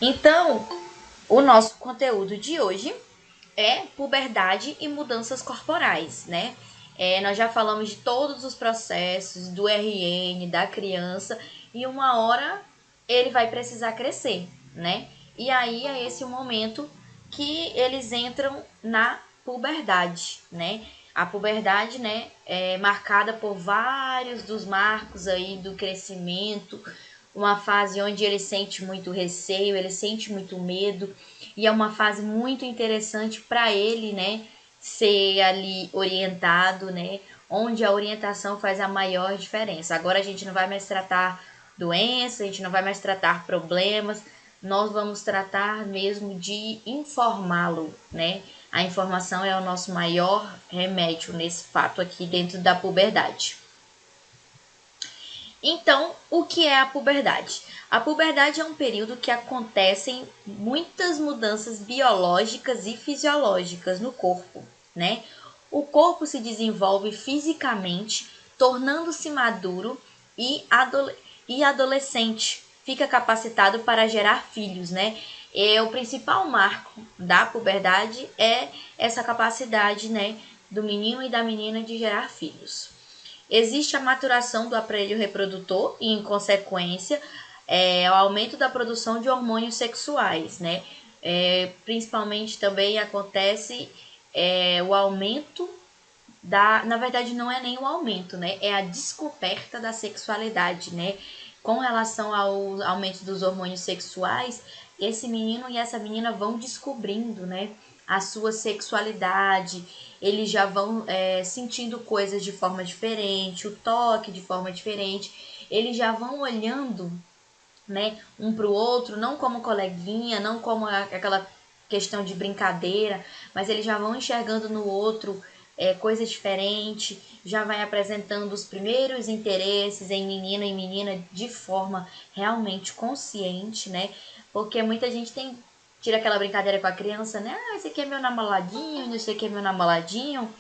Então, o nosso conteúdo de hoje é puberdade e mudanças corporais, né? Nós já falamos de todos os processos do RN da criança e uma hora ele vai precisar crescer, né? E aí é esse o momento que eles entram na puberdade, né? A puberdade, né, é marcada por vários dos marcos aí do crescimento, uma fase onde ele sente muito receio, ele sente muito medo, e é uma fase muito interessante para ele, né, ser ali orientado, né, onde a orientação faz a maior diferença. Agora a gente não vai mais tratar doença, a gente não vai mais tratar problemas, nós vamos tratar mesmo de informá-lo, né? A informação é o nosso maior remédio nesse fato aqui dentro da puberdade. Então, o que é a puberdade? A puberdade é um período que acontecem muitas mudanças biológicas e fisiológicas no corpo, né? O corpo se desenvolve fisicamente, tornando-se maduro e adolescente. Fica capacitado para gerar filhos, né? E o principal marco da puberdade é essa capacidade, né, do menino e da menina de gerar filhos. Existe a maturação do aparelho reprodutor e, em consequência, o aumento da produção de hormônios sexuais, né? Principalmente também acontece o aumento na verdade não é nem o aumento, né? É a descoberta da sexualidade, né? Com relação ao aumento dos hormônios sexuais, esse menino e essa menina vão descobrindo, né, a sua sexualidade, eles já vão sentindo coisas de forma diferente, o toque de forma diferente, eles já vão olhando, né, um para o outro, não como coleguinha, não como aquela questão de brincadeira, mas eles já vão enxergando no outro coisa diferente, já vai apresentando os primeiros interesses em menino e menina de forma realmente consciente, né? Porque muita gente tira aquela brincadeira com a criança, né? Ah, esse aqui é meu namoradinho, esse aqui é meu namoradinho.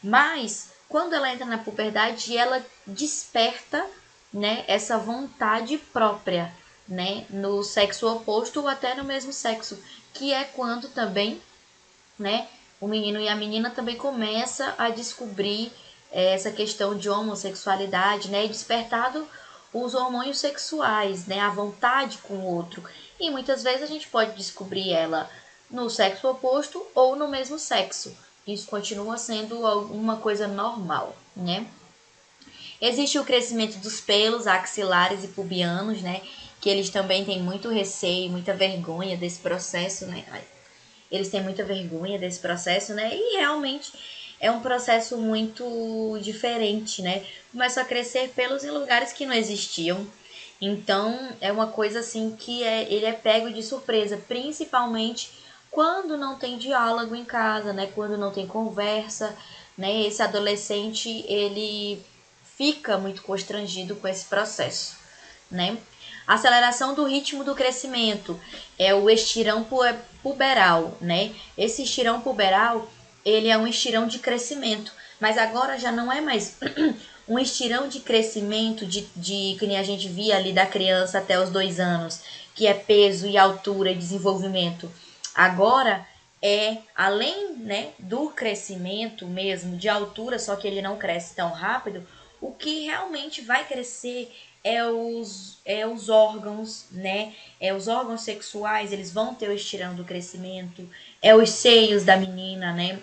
Mas quando ela entra na puberdade, ela desperta, né, essa vontade própria, né, no sexo oposto ou até no mesmo sexo, que é quando também, né, o menino e a menina também começa a descobrir essa questão de homossexualidade, né, e despertado os hormônios sexuais, né, a vontade com o outro. E muitas vezes a gente pode descobrir ela no sexo oposto ou no mesmo sexo. Isso continua sendo uma coisa normal, né? Existe o crescimento dos pelos axilares e pubianos, né? Que eles também têm muito receio, muita vergonha desse processo, né? Eles têm muita vergonha desse processo, né? E realmente é um processo muito diferente, né? Começa a crescer pelos em lugares que não existiam. Então é uma coisa assim que ele é pego de surpresa, principalmente quando não tem diálogo em casa, né? Quando não tem conversa, né? Esse adolescente ele fica muito constrangido com esse processo, né? Aceleração do ritmo do crescimento é o estirão puberal, né? Esse estirão puberal, ele é um estirão de crescimento, mas agora já não é mais um estirão de crescimento que nem a gente via ali da criança até os 2 anos, que é peso e altura e desenvolvimento. Agora além, né, do crescimento mesmo de altura, só que ele não cresce tão rápido, o que realmente vai crescer os órgãos, né? Os órgãos sexuais, eles vão ter o estirão do crescimento, os seios da menina, né?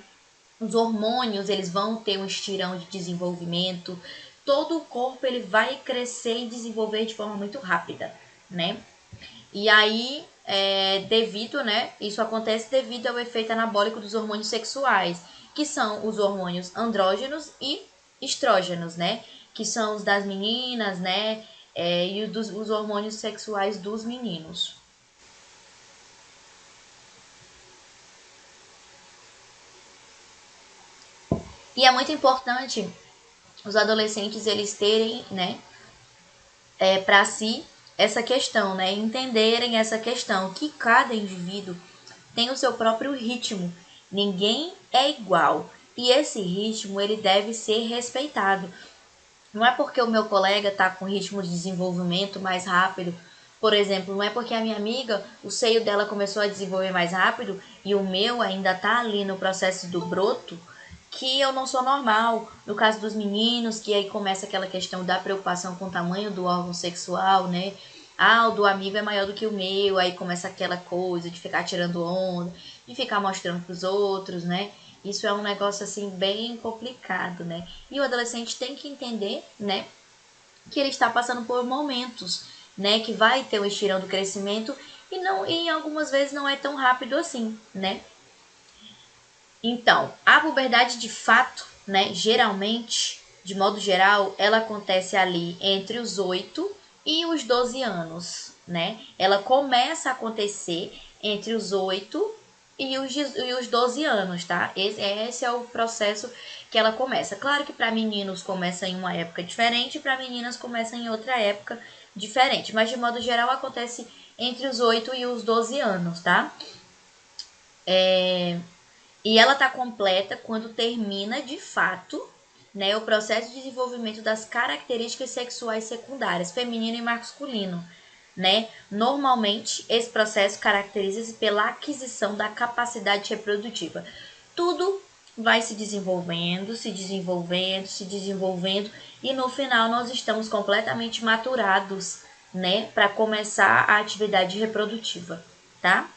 Os hormônios, eles vão ter um estirão de desenvolvimento. Todo o corpo ele vai crescer e desenvolver de forma muito rápida, né? E aí, devido, né? Isso acontece devido ao efeito anabólico dos hormônios sexuais, que são os hormônios andrógenos e estrógenos, né? Que são os das meninas, né? E os hormônios sexuais dos meninos. E é muito importante os adolescentes eles terem, né, para si essa questão, né, entenderem essa questão que cada indivíduo tem o seu próprio ritmo. Ninguém é igual e esse ritmo ele deve ser respeitado. Não é porque o meu colega está com ritmo de desenvolvimento mais rápido Por exemplo, não é porque a minha amiga, o seio dela começou a desenvolver mais rápido e o meu ainda tá ali no processo do broto, que eu não sou normal. No caso dos meninos, que aí começa aquela questão da preocupação com o tamanho do órgão sexual, né? Ah, o do amigo é maior do que o meu, aí começa aquela coisa de ficar tirando onda, de ficar mostrando pros outros, né? Isso é um negócio assim bem complicado, né? E o adolescente tem que entender, né, que ele está passando por momentos, né, que vai ter o estirão do crescimento e não, e algumas vezes não é tão rápido assim, né? Então, a puberdade de fato, né, geralmente, de modo geral, ela acontece ali entre os 8 e os 12 anos, né? Ela começa a acontecer entre os 8 e os 12 anos, tá? Esse é o processo que ela começa. Claro que para meninos começa em uma época diferente, para meninas começa em outra época diferente, mas de modo geral acontece entre os 8 e os 12 anos, tá? E ela está completa quando termina de fato, né, o processo de desenvolvimento das características sexuais secundárias, feminino e masculino. Né? Normalmente, esse processo caracteriza-se pela aquisição da capacidade reprodutiva. Tudo vai se desenvolvendo, se desenvolvendo, se desenvolvendo, e no final nós estamos completamente maturados, né, para começar a atividade reprodutiva, tá?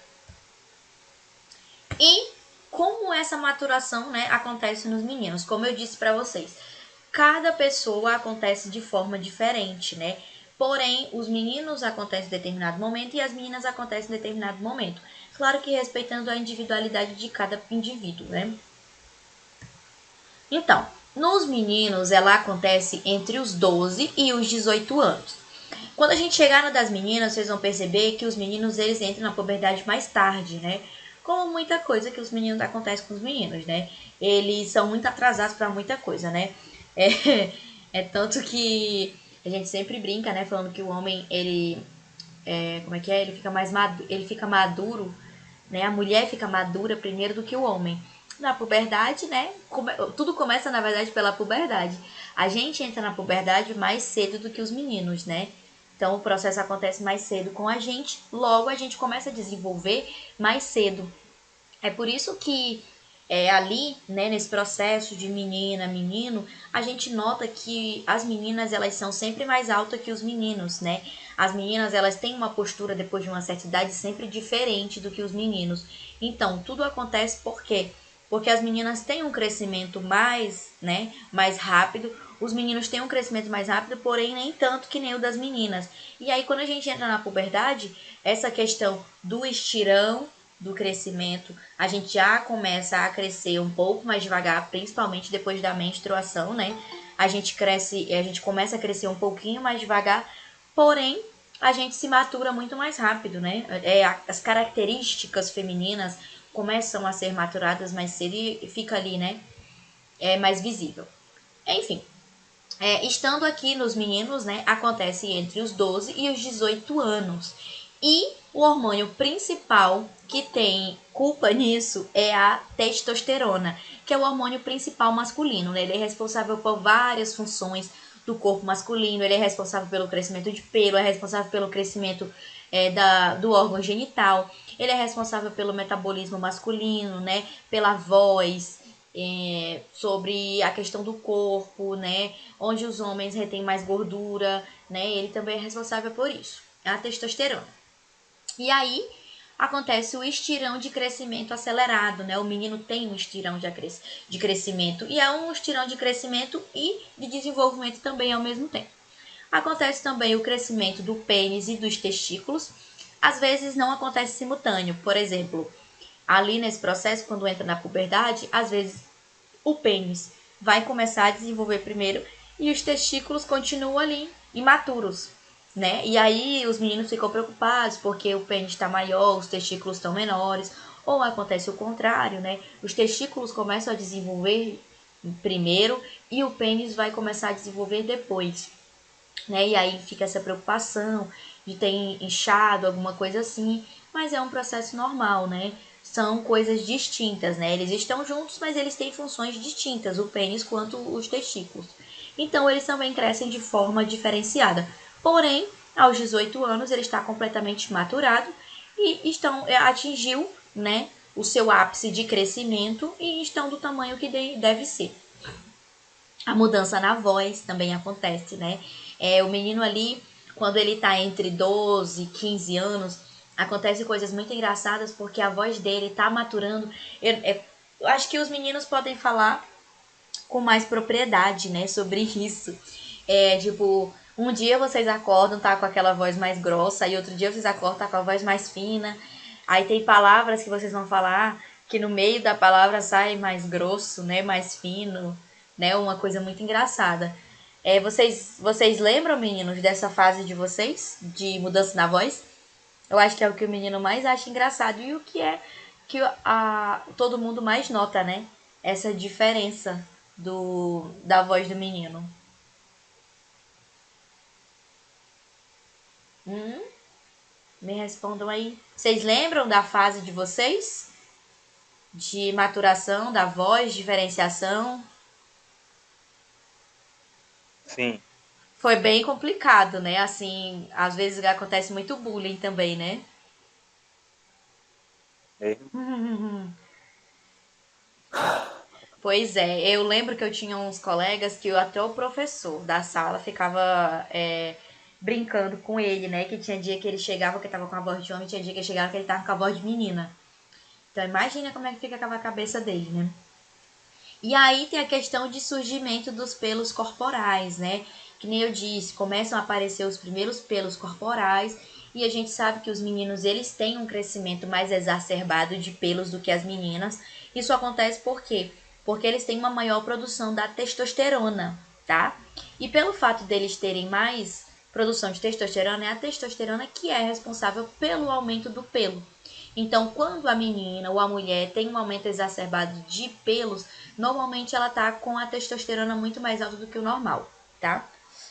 E como essa maturação, né, acontece nos meninos? Como eu disse para vocês, cada pessoa acontece de forma diferente, né? Porém, os meninos acontecem em determinado momento e as meninas acontecem em determinado momento. Claro que respeitando a individualidade de cada indivíduo, né? Então, nos meninos, ela acontece entre os 12 e os 18 anos. Quando a gente chegar no das meninas, vocês vão perceber que os meninos eles entram na puberdade mais tarde, né? Como muita coisa que os meninos acontece com os meninos, né? Eles são muito atrasados para muita coisa, né? É tanto que a gente sempre brinca, né? Falando que o homem, como é que é? Ele fica mais maduro, ele fica maduro, né? A mulher fica madura primeiro do que o homem. Na puberdade, né? Tudo começa, na verdade, pela puberdade. A gente entra na puberdade mais cedo do que os meninos, né? Então, o processo acontece mais cedo com a gente, logo a gente começa a desenvolver mais cedo. É por isso que ali, né, nesse processo de menina, menino, a gente nota que as meninas, elas são sempre mais altas que os meninos, né? As meninas, elas têm uma postura, depois de uma certa idade, sempre diferente do que os meninos. Então, tudo acontece por quê? Porque as meninas têm um crescimento mais, né, mais rápido, os meninos têm um crescimento mais rápido, porém nem tanto que nem o das meninas. E aí, quando a gente entra na puberdade, essa questão do estirão, do crescimento, a gente já começa a crescer um pouco mais devagar, principalmente depois da menstruação, né? A gente começa a crescer um pouquinho mais devagar, porém a gente se matura muito mais rápido, né? As características femininas começam a ser maturadas mais cedo e fica ali, né? É mais visível. Enfim, estando aqui nos meninos, né, acontece entre os 12 e os 18 anos. E o hormônio principal que tem culpa nisso é a testosterona, que é o hormônio principal masculino, né? Ele é responsável por várias funções do corpo masculino, ele é responsável pelo crescimento de pelo, é responsável pelo crescimento do órgão genital, ele é responsável pelo metabolismo masculino, né? Pela voz, sobre a questão do corpo, né? Onde os homens retêm mais gordura, né? Ele também é responsável por isso, a testosterona. E aí acontece o estirão de crescimento acelerado, né? O menino tem um estirão de crescimento e é um estirão de crescimento e de desenvolvimento também ao mesmo tempo. Acontece também o crescimento do pênis e dos testículos. Às vezes não acontece simultâneo. Por exemplo, ali nesse processo, quando entra na puberdade, às vezes o pênis vai começar a desenvolver primeiro e os testículos continuam ali imaturos, né? E aí os meninos ficam preocupados porque o pênis está maior, os testículos estão menores, ou acontece o contrário, né? Os testículos começam a desenvolver primeiro e o pênis vai começar a desenvolver depois, né? E aí fica essa preocupação de ter inchado, alguma coisa assim, mas é um processo normal, né? São coisas distintas, né? Eles estão juntos, mas eles têm funções distintas, o pênis quanto os testículos. Então, eles também crescem de forma diferenciada. Porém, Aos 18 anos ele está completamente maturado e atingiu, né, o seu ápice de crescimento e estão do tamanho que deve ser. A mudança na voz também acontece, né? O menino ali, quando ele tá entre 12 e 15 anos, acontece coisas muito engraçadas porque a voz dele tá maturando. Eu acho que os meninos podem falar com mais propriedade, né, sobre isso. Tipo, um dia vocês acordam, tá com aquela voz mais grossa, e outro dia vocês acordam, tá com a voz mais fina. Aí tem palavras que vocês vão falar que no meio da palavra sai mais grosso, né, mais fino, né, uma coisa muito engraçada. Vocês lembram, meninos, dessa fase de vocês, de mudança na voz? Eu acho que é o que o menino mais acha engraçado e o que é que todo mundo mais nota, né? Essa diferença da voz do menino. Me respondam aí. Vocês lembram da fase de vocês? De maturação da voz, diferenciação? Sim. Foi bem complicado, né? Assim, às vezes acontece muito bullying também, né? Mesmo. Pois é, eu lembro que eu tinha uns colegas que até o professor da sala ficava brincando com ele, né? Que tinha dia que ele chegava que tava com a voz de homem, tinha dia que ele chegava que ele tava com a voz de menina. Então imagina como é que fica aquela cabeça dele, né? E aí tem a questão de surgimento dos pelos corporais, né? Que nem eu disse, começam a aparecer os primeiros pelos corporais e a gente sabe que os meninos eles têm um crescimento mais exacerbado de pelos do que as meninas. Isso acontece por quê? Porque eles têm uma maior produção da testosterona, tá? E pelo fato deles terem mais produção de testosterona, é a testosterona que é responsável pelo aumento do pelo. Então, quando a menina ou a mulher tem um aumento exacerbado de pelos, normalmente ela tá com a testosterona muito mais alta do que o normal, tá?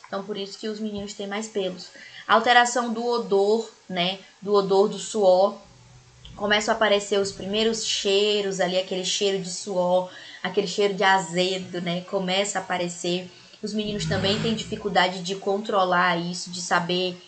Então, por isso que os meninos têm mais pelos. Alteração do odor, né? Do odor do suor. Começam a aparecer os primeiros cheiros ali, aquele cheiro de suor, aquele cheiro de azedo, né? Começa a aparecer. Os meninos também têm dificuldade de controlar isso, de saber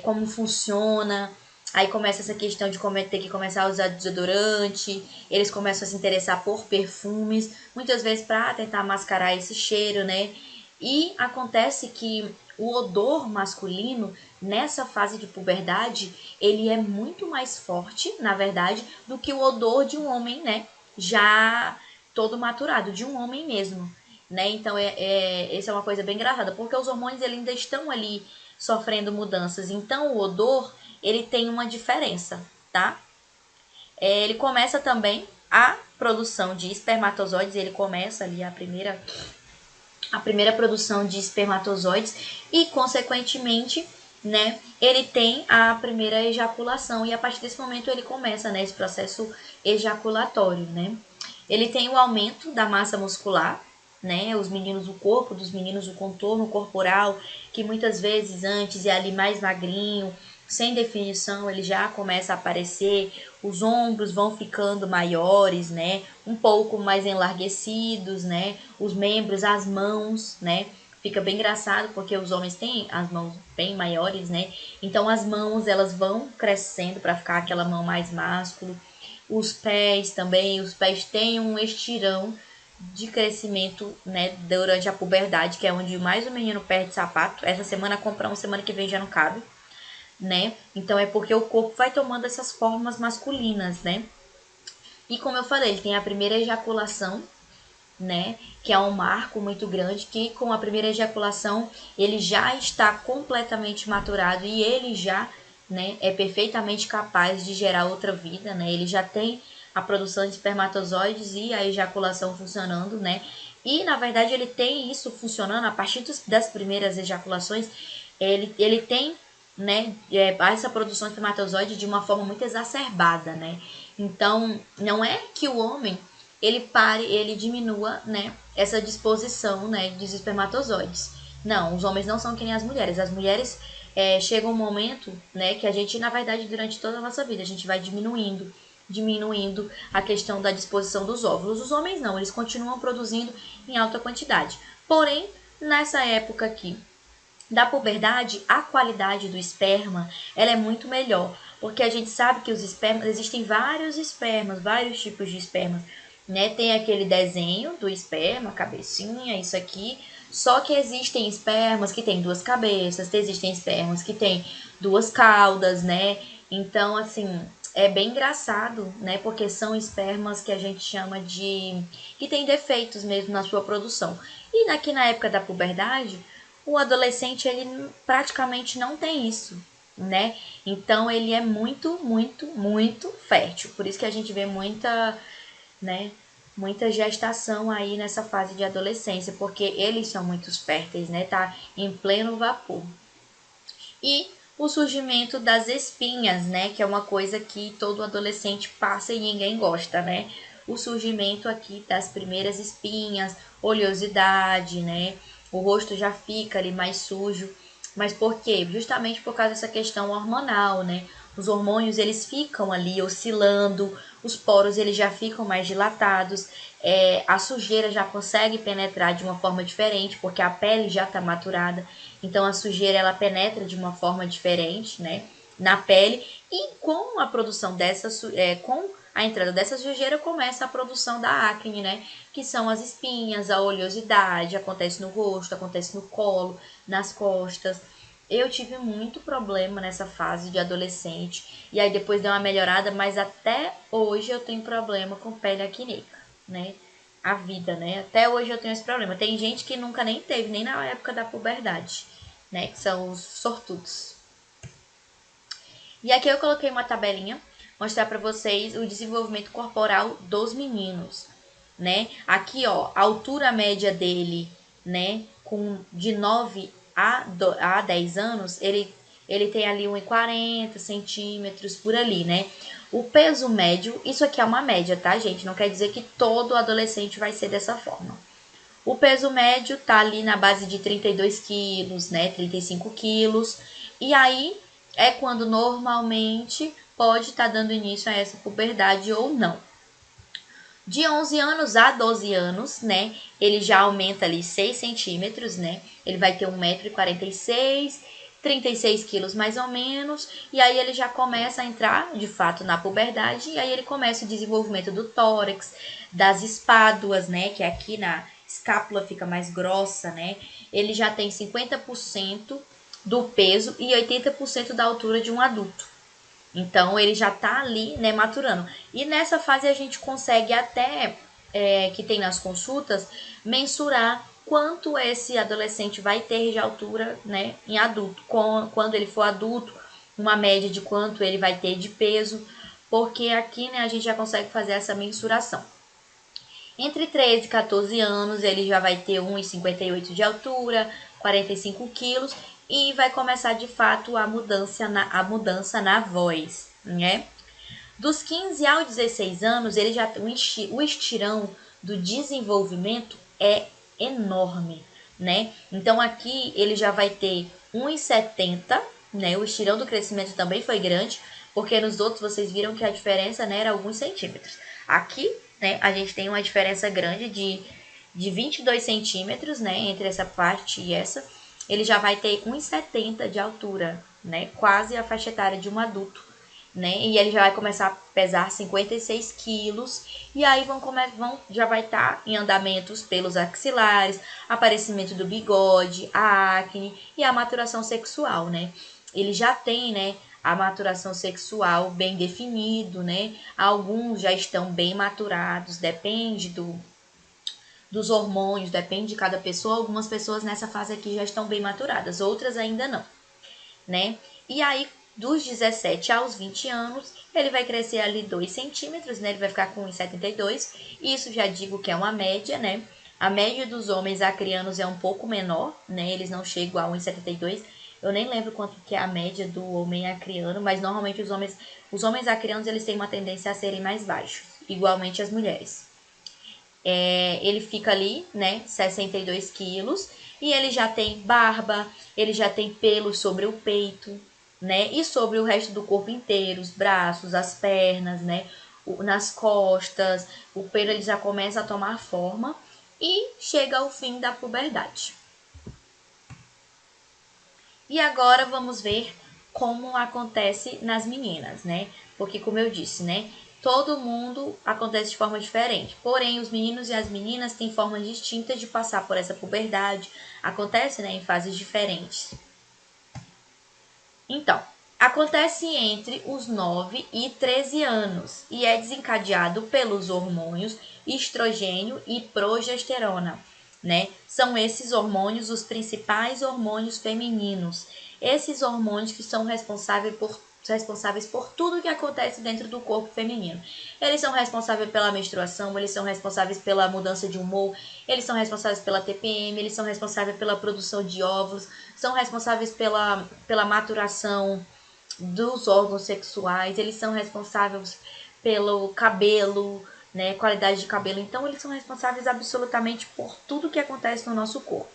como funciona. Aí começa essa questão de ter que começar a usar desodorante. Eles começam a se interessar por perfumes, muitas vezes para tentar mascarar esse cheiro, né? E acontece que o odor masculino nessa fase de puberdade, ele é muito mais forte, na verdade, do que o odor de um homem, né? Já todo maturado, de um homem mesmo, né? Então, essa é uma coisa bem engraçada, porque os hormônios eles ainda estão ali sofrendo mudanças. Então, o odor, ele tem uma diferença, tá? Ele começa também a produção de espermatozoides, ele começa ali a primeira produção de espermatozoides e, consequentemente, né, ele tem a primeira ejaculação e a partir desse momento ele começa, né, esse processo ejaculatório, né? Ele tem o aumento da massa muscular, né? Os meninos, o corpo dos meninos, o contorno corporal, que muitas vezes antes é ali mais magrinho, sem definição, ele já começa a aparecer, os ombros vão ficando maiores, né? Um pouco mais enlarguecidos, né? Os membros, as mãos, né? Fica bem engraçado porque os homens têm as mãos bem maiores, né? Então as mãos elas vão crescendo para ficar aquela mão mais másculo. Os pés também, os pés têm um estirão de crescimento, né, durante a puberdade, que é onde mais o menino perde sapato. Essa semana comprar semana que vem já não cabe, né? Então é porque o corpo vai tomando essas formas masculinas, né? E como eu falei, ele tem a primeira ejaculação, né? Que é um marco muito grande, que com a primeira ejaculação ele já está completamente maturado e ele já, né, é perfeitamente capaz de gerar outra vida, né? Ele já tem a produção de espermatozoides e a ejaculação funcionando, né? E na verdade ele tem isso funcionando a partir das primeiras ejaculações. Ele tem, né, essa produção de espermatozoide de uma forma muito exacerbada, né? Então, não é que o homem ele diminua, né, essa disposição, né, de espermatozoides. Não, os homens não são que nem as mulheres. As mulheres chega um momento, né, que a gente, na verdade, durante toda a nossa vida, a gente vai diminuindo a questão da disposição dos óvulos. Os homens não, eles continuam produzindo em alta quantidade. Porém, nessa época aqui da puberdade, a qualidade do esperma, ela é muito melhor, porque a gente sabe que os espermas, existem vários espermas, vários tipos de espermas, né? Tem aquele desenho do esperma, cabecinha, isso aqui, só que existem espermas que têm duas cabeças, existem espermas que têm duas caudas, né? Então, assim, é bem engraçado, né? Porque são espermas que a gente chama de que tem defeitos mesmo na sua produção. E aqui na época da puberdade, o adolescente ele praticamente não tem isso, né? Então ele é muito, muito, muito fértil. Por isso que a gente vê muita, né, muita gestação aí nessa fase de adolescência, porque eles são muito férteis, né? Tá em pleno vapor. E o surgimento das espinhas, né? Que é uma coisa que todo adolescente passa e ninguém gosta, né? O surgimento aqui das primeiras espinhas, oleosidade, né? O rosto já fica ali mais sujo. Mas por quê? Justamente por causa dessa questão hormonal, né? Os hormônios eles ficam ali oscilando, os poros eles já ficam mais dilatados, a sujeira já consegue penetrar de uma forma diferente, porque a pele já está maturada. Então a sujeira ela penetra de uma forma diferente, né, na pele, e com a produção dessa com a entrada dessa sujeira começa a produção da acne, né, que são as espinhas, a oleosidade, acontece no rosto, acontece no colo, nas costas. Eu tive muito problema nessa fase de adolescente e aí depois deu uma melhorada, mas até hoje eu tenho problema com pele acneica, né? A vida, né? Até hoje eu tenho esse problema. Tem gente que nunca nem teve, nem na época da puberdade, né? Que são os sortudos. E aqui eu coloquei uma tabelinha, mostrar para vocês o desenvolvimento corporal dos meninos, né? Aqui, ó, a altura média dele, né? Com de 9 a 10 anos, ele tem ali 1,40 centímetros por ali, né? O peso médio, isso aqui é uma média, tá, gente? Não quer dizer que todo adolescente vai ser dessa forma. O peso médio tá ali na base de 32 quilos, né? 35 quilos. E aí é quando normalmente pode estar dando início a essa puberdade ou não. De 11 anos a 12 anos, né? Ele já aumenta ali 6 centímetros, né? Ele vai ter 1,46 m, 36 quilos mais ou menos. E aí ele já começa a entrar, de fato, na puberdade. E aí ele começa o desenvolvimento do tórax, das espáduas, né? Que aqui na escápula fica mais grossa, né? Ele já tem 50% do peso e 80% da altura de um adulto. Então ele já tá ali, né, maturando. E nessa fase a gente consegue até, que tem nas consultas, mensurar quanto esse adolescente vai ter de altura, né, em adulto. Quando ele for adulto, uma média de quanto ele vai ter de peso, porque aqui, né, a gente já consegue fazer essa mensuração. Entre 13 e 14 anos, ele já vai ter 1,58 de altura, 45 quilos, e vai começar de fato a mudança na voz, né? Dos 15 aos 16 anos, ele já o estirão do desenvolvimento é enorme, né? Então aqui ele já vai ter 1,70, né? O estirão do crescimento também foi grande, porque nos outros vocês viram que a diferença, né, era alguns centímetros. Aqui, né, a gente tem uma diferença grande de 22 centímetros, né, entre essa parte e essa. Ele já vai ter 1,70 de altura, né, quase a faixa etária de um adulto, né, e ele já vai começar a pesar 56 quilos, e aí já vai estar em andamento os pelos axilares, aparecimento do bigode, a acne e a maturação sexual, né. Ele já tem, né, a maturação sexual bem definido, né? Alguns já estão bem maturados, depende dos hormônios, depende de cada pessoa. Algumas pessoas nessa fase aqui já estão bem maturadas, outras ainda não, né? E aí, dos 17 aos 20 anos, ele vai crescer ali 2 centímetros, né? Ele vai ficar com 1,72. Isso já digo que é uma média, né? A média dos homens acrianos é um pouco menor, né? Eles não chegam a 1,72. Eu nem lembro quanto que é a média do homem acriano, mas normalmente os homens acrianos eles têm uma tendência a serem mais baixos, igualmente as mulheres. Ele fica ali, né, 62 quilos, e ele já tem barba, ele já tem pelos sobre o peito, né, e sobre o resto do corpo inteiro, os braços, as pernas, né, nas costas, o pelo ele já começa a tomar forma e chega ao fim da puberdade. E agora vamos ver como acontece nas meninas, né? Porque como eu disse, né? Todo mundo acontece de forma diferente. Porém, os meninos e as meninas têm formas distintas de passar por essa puberdade. Acontece, né, em fases diferentes. Então, acontece entre os 9 e 13 anos e é desencadeado pelos hormônios estrogênio e progesterona, né? São esses hormônios os principais hormônios femininos. Esses hormônios que são responsáveis por tudo que acontece dentro do corpo feminino. Eles são responsáveis pela menstruação, eles são responsáveis pela mudança de humor, eles são responsáveis pela TPM, eles são responsáveis pela produção de óvulos, são responsáveis pela maturação dos órgãos sexuais, eles são responsáveis pelo cabelo, né, qualidade de cabelo. Então, eles são responsáveis absolutamente por tudo que acontece no nosso corpo,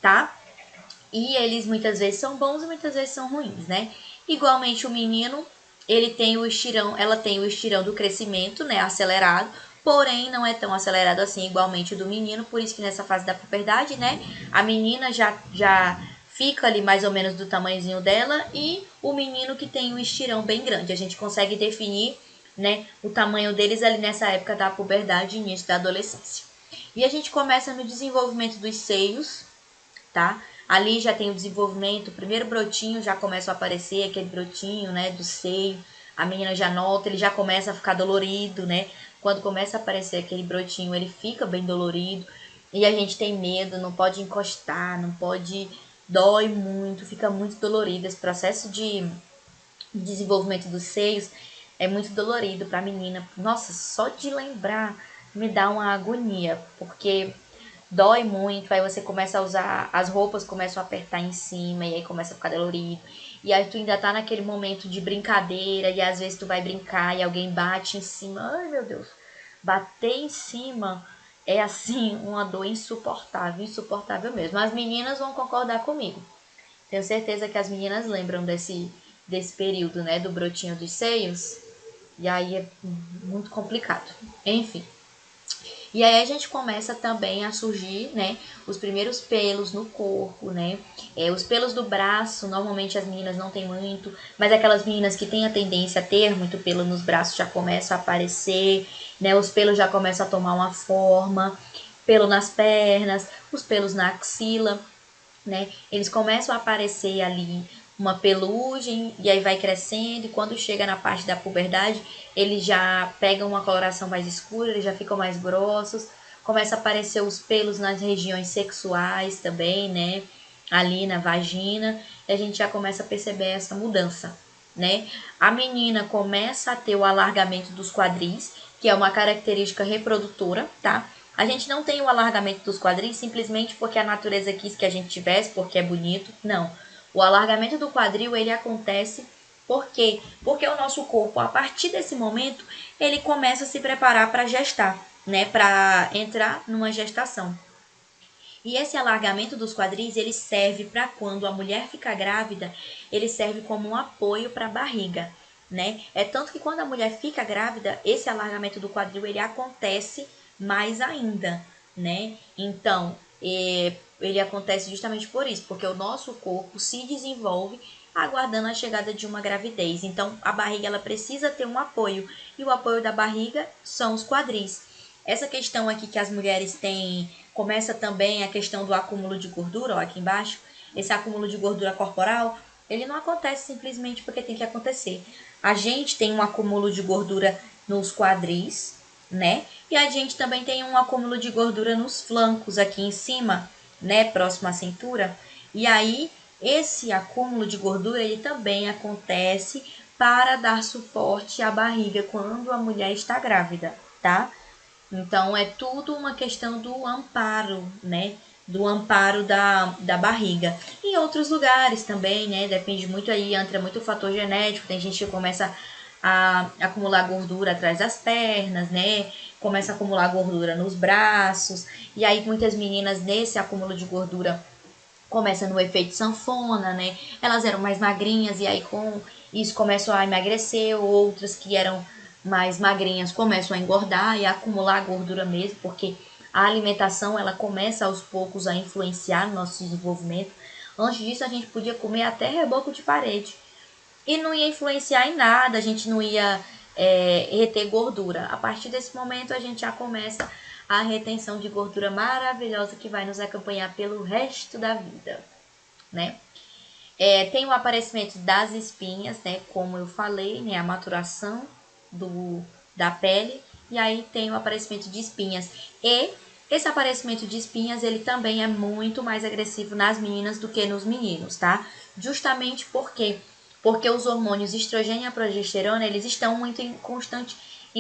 tá? E eles muitas vezes são bons e muitas vezes são ruins, né? Igualmente o menino, ele tem o estirão, ela tem o estirão do crescimento, né, acelerado, porém não é tão acelerado assim igualmente o do menino, por isso que nessa fase da puberdade, né, a menina já fica ali mais ou menos do tamanhozinho dela e o menino que tem um estirão bem grande. A gente consegue definir, né, o tamanho deles ali nessa época da puberdade e início da adolescência. E a gente começa no desenvolvimento dos seios, tá? Ali já tem o desenvolvimento, o primeiro brotinho já começa a aparecer, aquele brotinho, né, do seio. A menina já nota, ele já começa a ficar dolorido, né? Quando começa a aparecer aquele brotinho, ele fica bem dolorido. E a gente tem medo, não pode encostar, não pode... Dói muito, fica muito dolorido. Esse processo de desenvolvimento dos seios é muito dolorido para a menina. Nossa, só de lembrar me dá uma agonia, porque dói muito, aí você começa a usar, as roupas começam a apertar em cima, e aí começa a ficar dolorido. E aí tu ainda tá naquele momento de brincadeira, e às vezes tu vai brincar e alguém bate em cima. Ai, meu Deus. Bater em cima é assim, uma dor insuportável, insuportável mesmo. As meninas vão concordar comigo. Tenho certeza que as meninas lembram desse período, né, do brotinho dos seios. E aí é muito complicado. Enfim. E aí a gente começa também a surgir, né, os primeiros pelos no corpo, né? Os pelos do braço, normalmente as meninas não têm muito, mas aquelas meninas que têm a tendência a ter muito pelo nos braços já começam a aparecer, né? Os pelos já começam a tomar uma forma, pelo nas pernas, os pelos na axila, né? Eles começam a aparecer ali uma pelugem e aí vai crescendo e quando chega na parte da puberdade, eles já pegam uma coloração mais escura, eles já ficam mais grossos, começa a aparecer os pelos nas regiões sexuais também, né? Ali na vagina, e a gente já começa a perceber essa mudança, né? A menina começa a ter o alargamento dos quadris, que é uma característica reprodutora, tá? A gente não tem o alargamento dos quadris simplesmente porque a natureza quis que a gente tivesse, porque é bonito. Não. O alargamento do quadril, ele acontece por quê? Porque o nosso corpo, a partir desse momento, ele começa a se preparar para gestar, né? Para entrar numa gestação. E esse alargamento dos quadris, ele serve para quando a mulher fica grávida, ele serve como um apoio para a barriga, né? É tanto que quando a mulher fica grávida, esse alargamento do quadril, ele acontece mais ainda, né? Então, ele acontece justamente por isso, porque o nosso corpo se desenvolve aguardando a chegada de uma gravidez. Então, a barriga ela precisa ter um apoio, e o apoio da barriga são os quadris. Essa questão aqui que as mulheres têm, começa também a questão do acúmulo de gordura, ó, aqui embaixo, esse acúmulo de gordura corporal, ele não acontece simplesmente porque tem que acontecer. A gente tem um acúmulo de gordura nos quadris, né? E a gente também tem um acúmulo de gordura nos flancos aqui em cima, né, próximo à cintura. E aí, esse acúmulo de gordura, ele também acontece para dar suporte à barriga quando a mulher está grávida, tá? Então, é tudo uma questão do amparo, né? Do amparo da barriga. Em outros lugares também, né? Depende muito aí, entra muito o fator genético. Tem gente que começa a acumular gordura atrás das pernas, né? Começa a acumular gordura nos braços. E aí, muitas meninas, nesse acúmulo de gordura, começa no efeito sanfona, né? Elas eram mais magrinhas e aí com isso começam a emagrecer. Outras que eram mais magrinhas começam a engordar e a acumular gordura mesmo, porque a alimentação ela começa aos poucos a influenciar no nosso desenvolvimento. Antes disso, a gente podia comer até reboco de parede. E não ia influenciar em nada, a gente não ia reter gordura. A partir desse momento, a gente já começa a retenção de gordura maravilhosa que vai nos acompanhar pelo resto da vida, né? Tem o aparecimento das espinhas, né? Como eu falei, né? A maturação da pele. E aí tem o aparecimento de espinhas. E esse aparecimento de espinhas, ele também é muito mais agressivo nas meninas do que nos meninos, tá? Justamente porque os hormônios estrogênio e progesterona, eles estão muito em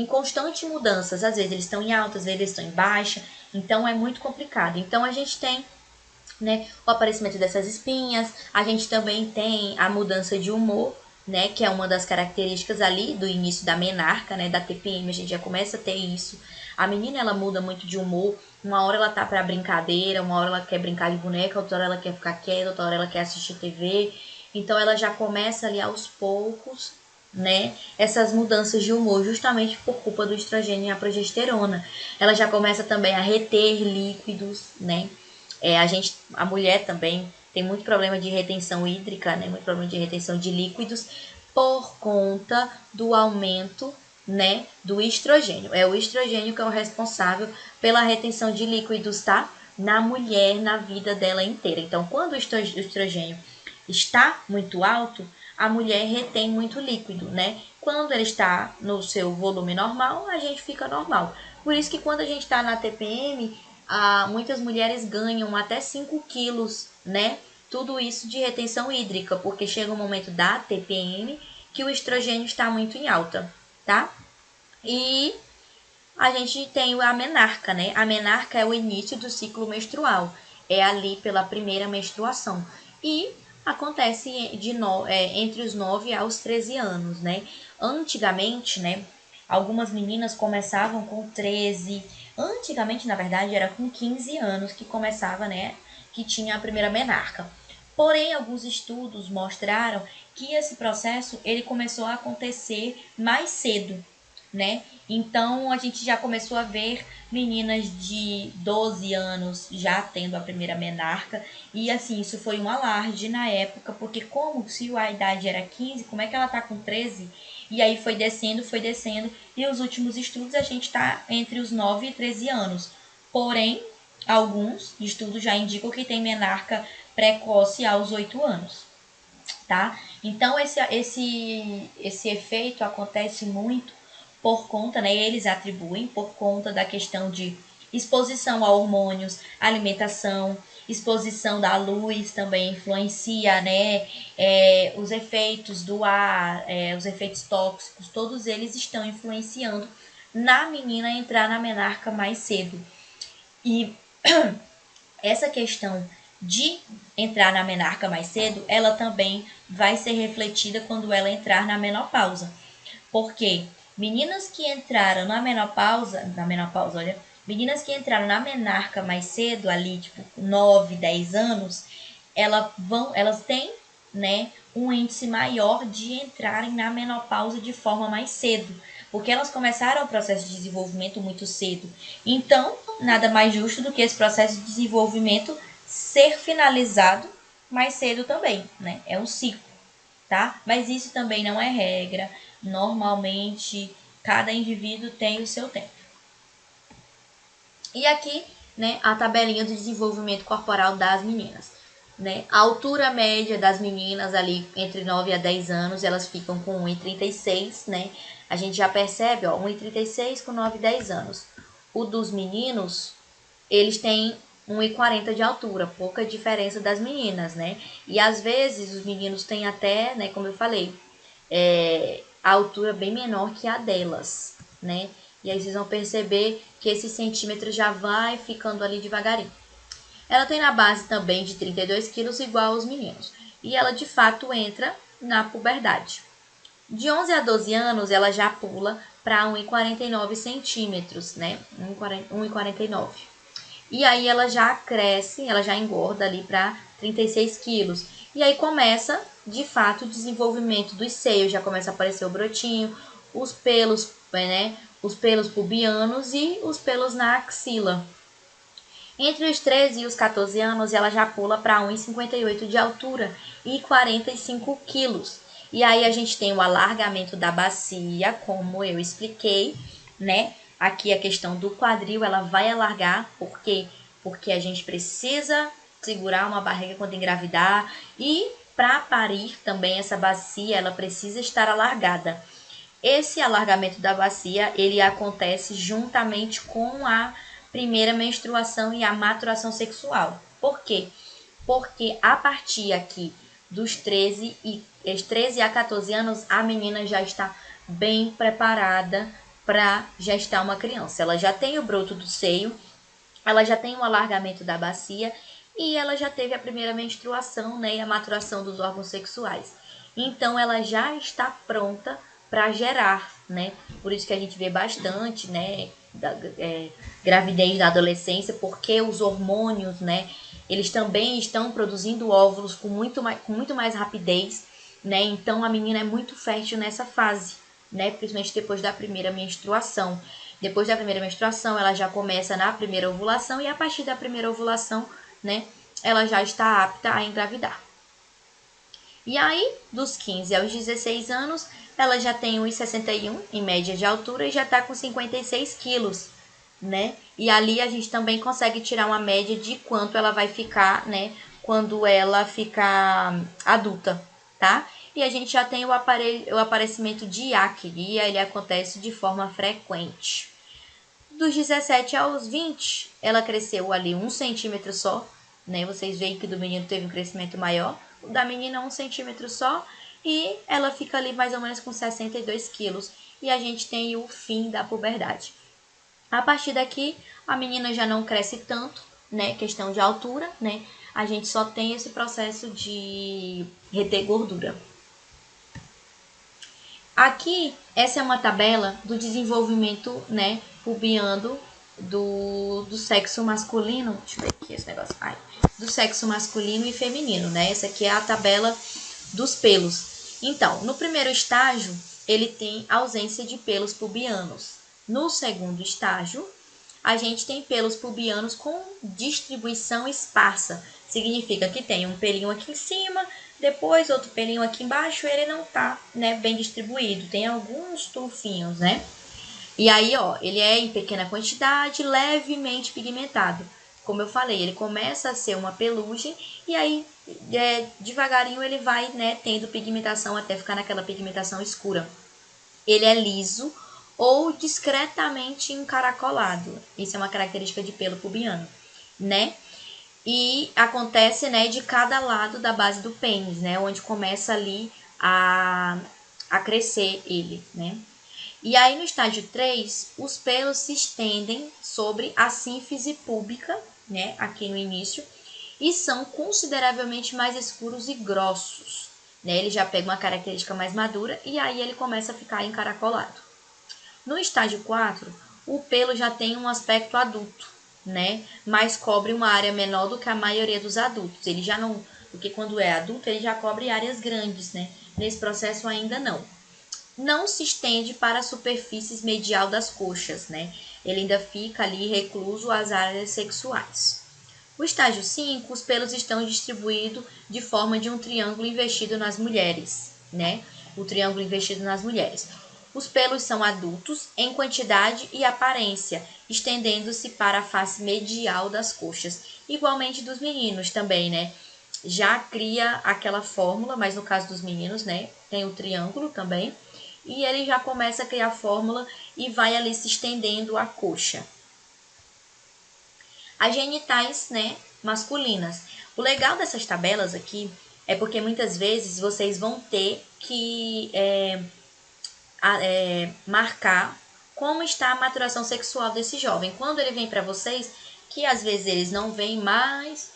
constante mudanças. Às vezes eles estão em alta, às vezes eles estão em baixa. Então é muito complicado. Então a gente tem, né, o aparecimento dessas espinhas, a gente também tem a mudança de humor, né, que é uma das características ali do início da menarca, né, da TPM, a gente já começa a ter isso. A menina, ela muda muito de humor, uma hora ela tá pra brincadeira, uma hora ela quer brincar de boneca, outra hora ela quer ficar quieta, outra hora ela quer assistir TV, então ela já começa ali aos poucos, né, essas mudanças de humor, justamente por culpa do estrogênio e a progesterona. Ela já começa também a reter líquidos, né, a mulher também tem muito problema de retenção hídrica, né? Muito problema de retenção de líquidos por conta do aumento, né, do estrogênio. É o estrogênio que é o responsável pela retenção de líquidos, tá? Na mulher, na vida dela inteira. Então, quando o estrogênio está muito alto, a mulher retém muito líquido, né? Quando ele está no seu volume normal, a gente fica normal. Por isso que quando a gente está na TPM, muitas mulheres ganham até 5 quilos, né? Tudo isso de retenção hídrica, porque chega um momento da TPM que o estrogênio está muito em alta, tá? E a gente tem a menarca, né? A menarca é o início do ciclo menstrual, é ali pela primeira menstruação. E acontece entre os 9 aos 13 anos, né? Antigamente, né? Algumas meninas começavam com 13. Antigamente, na verdade, era com 15 anos que começava, né? Que tinha a primeira menarca. Porém, alguns estudos mostraram que esse processo ele começou a acontecer mais cedo, né? Então a gente já começou a ver meninas de 12 anos já tendo a primeira menarca. E assim, isso foi um alarde na época, porque como se a idade era 15, como é que ela tá com 13? E aí foi descendo, e os últimos estudos a gente tá entre os 9 e 13 anos. Porém, alguns estudos já indicam que tem menarca precoce aos 8 anos, tá? Então esse efeito acontece muito por conta, né, eles atribuem por conta da questão de exposição a hormônios, alimentação, exposição da luz também influencia, né, os efeitos do ar, os efeitos tóxicos, todos eles estão influenciando na menina entrar na menarca mais cedo. E essa questão de entrar na menarca mais cedo, ela também vai ser refletida quando ela entrar na menopausa. Porque meninas que entraram na menopausa, olha, meninas que entraram na menarca mais cedo, ali, tipo, 9, 10 anos, elas têm, né, um índice maior de entrarem na menopausa de forma mais cedo, porque elas começaram o processo de desenvolvimento muito cedo. Então, nada mais justo do que esse processo de desenvolvimento ser finalizado mais cedo também, né? É um ciclo, tá? Mas isso também não é regra. Normalmente, cada indivíduo tem o seu tempo. E aqui, né, a tabelinha do desenvolvimento corporal das meninas. Né? A altura média das meninas ali entre 9 a 10 anos, elas ficam com 1,36, né? A gente já percebe, ó, 1,36 com 9 e 10 anos. O dos meninos, eles têm 1,40 de altura, pouca diferença das meninas, né? E às vezes os meninos têm até, né, como eu falei, a altura bem menor que a delas, né? E aí vocês vão perceber que esse centímetro já vai ficando ali devagarinho. Ela tem na base também de 32 quilos, igual aos meninos. E ela, de fato, entra na puberdade. De 11 a 12 anos, ela já pula para 1,49 centímetros, né? 1,49. E aí ela já cresce, ela já engorda ali para 36 quilos. E aí começa, de fato, o desenvolvimento dos seios. Já começa a aparecer o brotinho, os pelos, né? Os pelos pubianos e os pelos na axila. Entre os 13 e os 14 anos, ela já pula para 1,58 de altura e 45 quilos. E aí a gente tem o alargamento da bacia, como eu expliquei, né? Aqui a questão do quadril, ela vai alargar, porque a gente precisa segurar uma barriga quando engravidar e para parir também essa bacia, ela precisa estar alargada. Esse alargamento da bacia, ele acontece juntamente com a primeira menstruação e a maturação sexual. Por quê? Porque a partir aqui dos 13 a 14 anos, a menina já está bem preparada para gestar uma criança. Ela já tem o broto do seio, ela já tem um alargamento da bacia e ela já teve a primeira menstruação, né, e a maturação dos órgãos sexuais. Então ela já está pronta para gerar, né? Por isso que a gente vê bastante, né, gravidez da adolescência, porque os hormônios, né, eles também estão produzindo óvulos com muito mais rapidez, né? Então a menina é muito fértil nessa fase, né? Principalmente depois da primeira menstruação. Depois da primeira menstruação, ela já começa na primeira ovulação e a partir da primeira ovulação, né, ela já está apta a engravidar. E aí, dos 15 aos 16 anos, ela já tem 1,61 em média de altura e já está com 56 quilos, né? E ali a gente também consegue tirar uma média de quanto ela vai ficar, né, quando ela ficar adulta, tá? E a gente já tem o aparecimento de acne, e ele acontece de forma frequente. Dos 17 aos 20, ela cresceu ali 1 centímetro só, né? Vocês veem que do menino teve um crescimento maior, o da menina 1 centímetro só, e ela fica ali mais ou menos com 62 quilos. E a gente tem o fim da puberdade. A partir daqui, a menina já não cresce tanto, né? Questão de altura, né? A gente só tem esse processo de reter gordura. Aqui, essa é uma tabela do desenvolvimento, né, pubiano do sexo masculino. Deixa eu ver aqui esse negócio. Ai, do sexo masculino e feminino, né? Essa aqui é a tabela dos pelos. Então, no primeiro estágio, ele tem ausência de pelos pubianos. No segundo estágio, a gente tem pelos pubianos com distribuição esparsa. Significa que tem um pelinho aqui em cima, depois outro pelinho aqui embaixo, ele não tá, né, bem distribuído. Tem alguns tufinhos, né? E aí, ó, ele é em pequena quantidade, levemente pigmentado. Como eu falei, ele começa a ser uma pelugem e aí, devagarinho, ele vai, né, tendo pigmentação até ficar naquela pigmentação escura. Ele é liso ou discretamente encaracolado. Isso é uma característica de pelo pubiano, né? E acontece, né, de cada lado da base do pênis, né, onde começa ali a crescer ele, né? E aí no estágio 3, os pelos se estendem sobre a sínfise púbica, né, aqui no início, e são consideravelmente mais escuros e grossos, né? Ele já pega uma característica mais madura e aí ele começa a ficar encaracolado. No estágio 4, o pelo já tem um aspecto adulto, né? Mas cobre uma área menor do que a maioria dos adultos. Ele já não, porque quando é adulto, ele já cobre áreas grandes, né? Nesse processo ainda não. Não se estende para as superfícies medial das coxas, né? Ele ainda fica ali recluso às áreas sexuais. O estágio 5, os pelos estão distribuídos de forma de um triângulo investido nas mulheres, né? O triângulo investido nas mulheres. Os pelos são adultos em quantidade e aparência, estendendo-se para a face medial das coxas. Igualmente dos meninos também, né? Já cria aquela fórmula, mas no caso dos meninos, né? Tem o triângulo também. E ele já começa a criar a fórmula e vai ali se estendendo a coxa. As genitais, né, masculinas. O legal dessas tabelas aqui é porque muitas vezes vocês vão ter que marcar como está a maturação sexual desse jovem. Quando ele vem para vocês, que às vezes eles não vêm mais,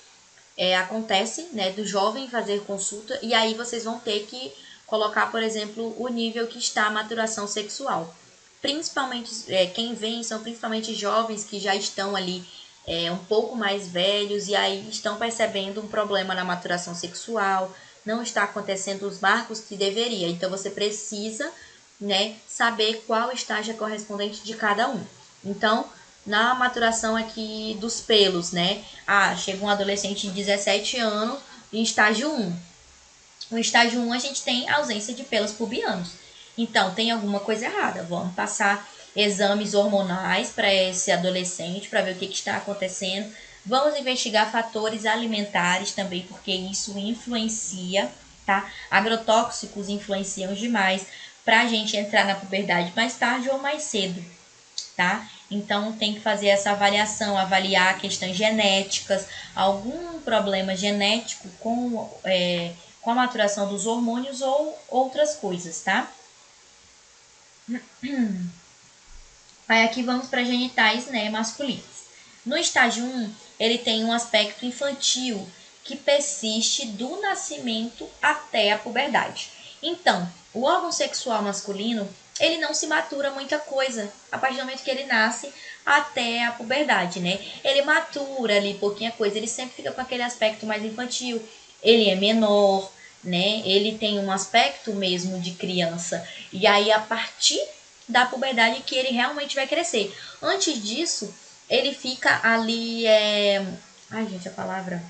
acontece, né, do jovem fazer consulta e aí vocês vão ter que colocar, por exemplo, o nível que está a maturação sexual. Principalmente, quem vem são principalmente jovens que já estão ali um pouco mais velhos e aí estão percebendo um problema na maturação sexual, não está acontecendo os marcos que deveria. Então, você precisa, né, saber qual estágio é correspondente de cada um. Então, na maturação aqui dos pelos, né? Ah, chega um adolescente de 17 anos em estágio 1. No estágio 1 a gente tem ausência de pelos pubianos. Então, tem alguma coisa errada. Vamos passar exames hormonais para esse adolescente, para ver o que está acontecendo. Vamos investigar fatores alimentares também, porque isso influencia, tá? Agrotóxicos influenciam demais para a gente entrar na puberdade mais tarde ou mais cedo, tá? Então, tem que fazer essa avaliação, avaliar questões genéticas, algum problema genético com a maturação dos hormônios ou outras coisas, tá? Aí aqui vamos para genitais, né, masculinos. No estágio 1, ele tem um aspecto infantil que persiste do nascimento até a puberdade. Então, o órgão sexual masculino, ele não se matura muita coisa a partir do momento que ele nasce até a puberdade, né? Ele matura ali pouquinha coisa, ele sempre fica com aquele aspecto mais infantil, ele é menor, né? Ele tem um aspecto mesmo de criança. E aí, a partir da puberdade que ele realmente vai crescer. Antes disso, ele fica ali... Ai, gente, a palavra...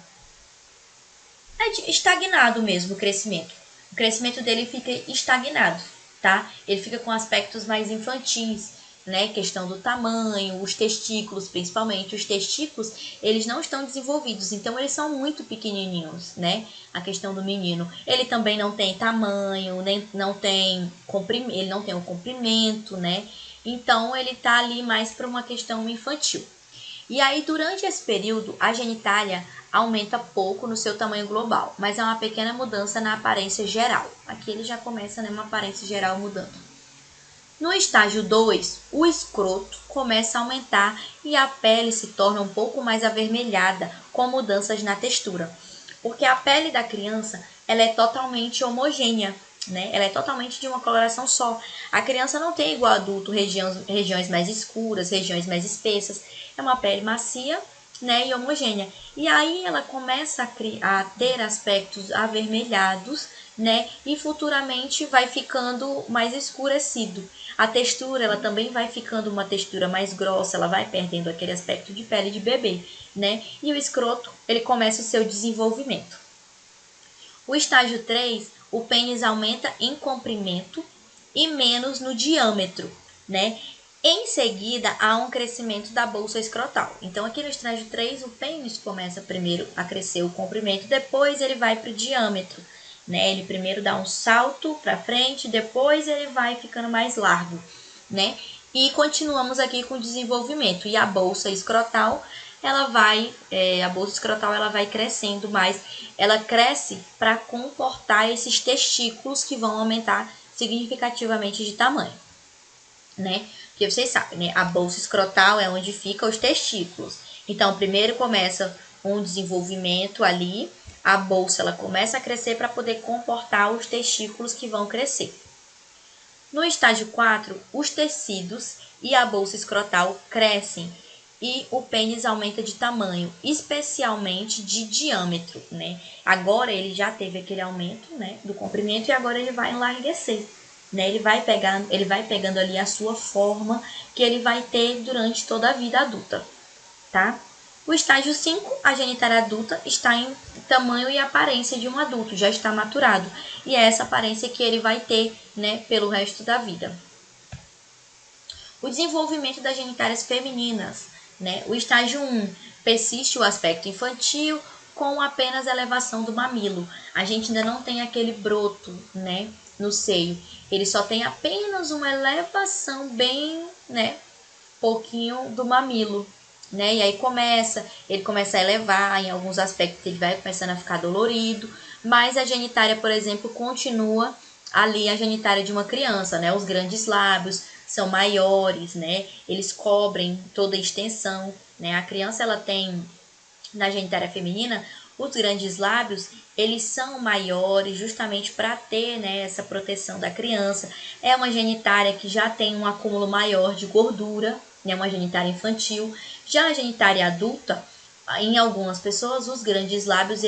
estagnado mesmo o crescimento. O crescimento dele fica estagnado, tá? Ele fica com aspectos mais infantis, né? Questão do tamanho, os testículos, principalmente. Os testículos, eles não estão desenvolvidos, então eles são muito pequenininhos, né? A questão do menino. Ele também não tem tamanho, nem não tem ele não tem o comprimento, né? Então ele tá ali mais para uma questão infantil. E aí, durante esse período, a genitália aumenta pouco no seu tamanho global, mas é uma pequena mudança na aparência geral. Aqui ele já começa, né, uma aparência geral mudando. No estágio 2, o escroto começa a aumentar e a pele se torna um pouco mais avermelhada, com mudanças na textura. Porque a pele da criança ela é totalmente homogênea, né? Ela é totalmente de uma coloração só. A criança não tem igual adulto regiões mais escuras, regiões mais espessas. É uma pele macia, né, e homogênea. E aí ela começa a ter aspectos avermelhados, né, e futuramente vai ficando mais escurecido. A textura, ela também vai ficando uma textura mais grossa, ela vai perdendo aquele aspecto de pele de bebê, né? E o escroto, ele começa o seu desenvolvimento. O estágio 3, o pênis aumenta em comprimento e menos no diâmetro, né? Em seguida, há um crescimento da bolsa escrotal. Então, aqui no estágio 3, o pênis começa primeiro a crescer o comprimento, depois ele vai para o diâmetro, né? Ele primeiro dá um salto para frente, depois ele vai ficando mais largo, né? E continuamos aqui com o desenvolvimento. E a bolsa escrotal, a bolsa escrotal ela vai crescendo mais. Ela cresce para comportar esses testículos que vão aumentar significativamente de tamanho, né? Porque vocês sabem, né? A bolsa escrotal é onde ficam os testículos. Então, primeiro começa um desenvolvimento ali, a bolsa ela começa a crescer para poder comportar os testículos que vão crescer. No estágio 4, os tecidos e a bolsa escrotal crescem e o pênis aumenta de tamanho, especialmente de diâmetro, né? Agora ele já teve aquele aumento, né, do comprimento e agora ele vai enlarguecer, né? Ele vai pegando ali a sua forma que ele vai ter durante toda a vida adulta, tá? O estágio 5, a genitália adulta está em tamanho e aparência de um adulto, já está maturado. E é essa aparência que ele vai ter, né, pelo resto da vida. O desenvolvimento das genitálias femininas, né? O estágio 1, persiste o aspecto infantil com apenas elevação do mamilo. A gente ainda não tem aquele broto, né, no seio. Ele só tem apenas uma elevação bem, né, pouquinho do mamilo, né? E aí ele começa a elevar, em alguns aspectos ele vai começando a ficar dolorido, mas a genitália, por exemplo, continua ali a genitália de uma criança, né? Os grandes lábios são maiores, né? Eles cobrem toda a extensão, né? A criança ela tem na genitália feminina, os grandes lábios, eles são maiores justamente para ter, né, essa proteção da criança. É uma genitália que já tem um acúmulo maior de gordura, né, uma genitália infantil. Já a genitália adulta, Em algumas pessoas, os grandes lábios,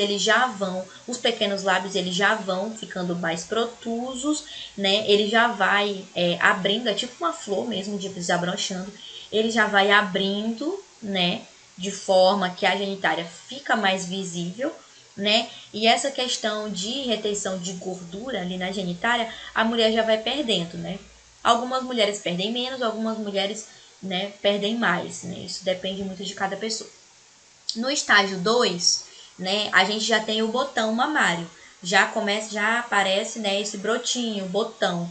os pequenos lábios, eles já vão ficando mais protusos, né? Ele já vai abrindo, é tipo uma flor mesmo, de desabrochando. Ele já vai abrindo, né? De forma que a genitália fica mais visível, né? E essa questão de retenção de gordura ali na genitália, a mulher já vai perdendo, né? Algumas mulheres perdem menos, algumas mulheres, né, perdem mais, né? Isso depende muito de cada pessoa. No estágio 2, né, a gente já tem o botão mamário. Já aparece, né, esse brotinho, botão.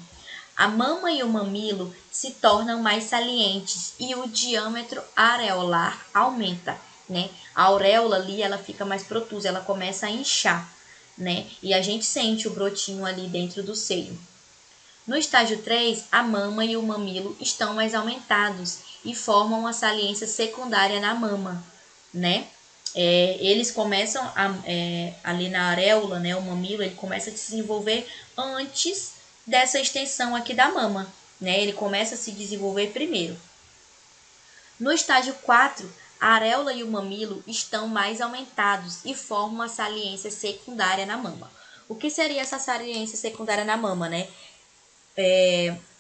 A mama e o mamilo se tornam mais salientes e o diâmetro areolar aumenta, né? A auréola ali, ela fica mais protusa, ela começa a inchar, né? E a gente sente o brotinho ali dentro do seio. No estágio 3, a mama e o mamilo estão mais aumentados e formam uma saliência secundária na mama, né? Eles começam ali na areola, né? O mamilo, ele começa a se desenvolver antes dessa extensão aqui da mama, né? Ele começa a se desenvolver primeiro. No estágio 4, a areola e o mamilo estão mais aumentados e formam uma saliência secundária na mama. O que seria essa saliência secundária na mama, né?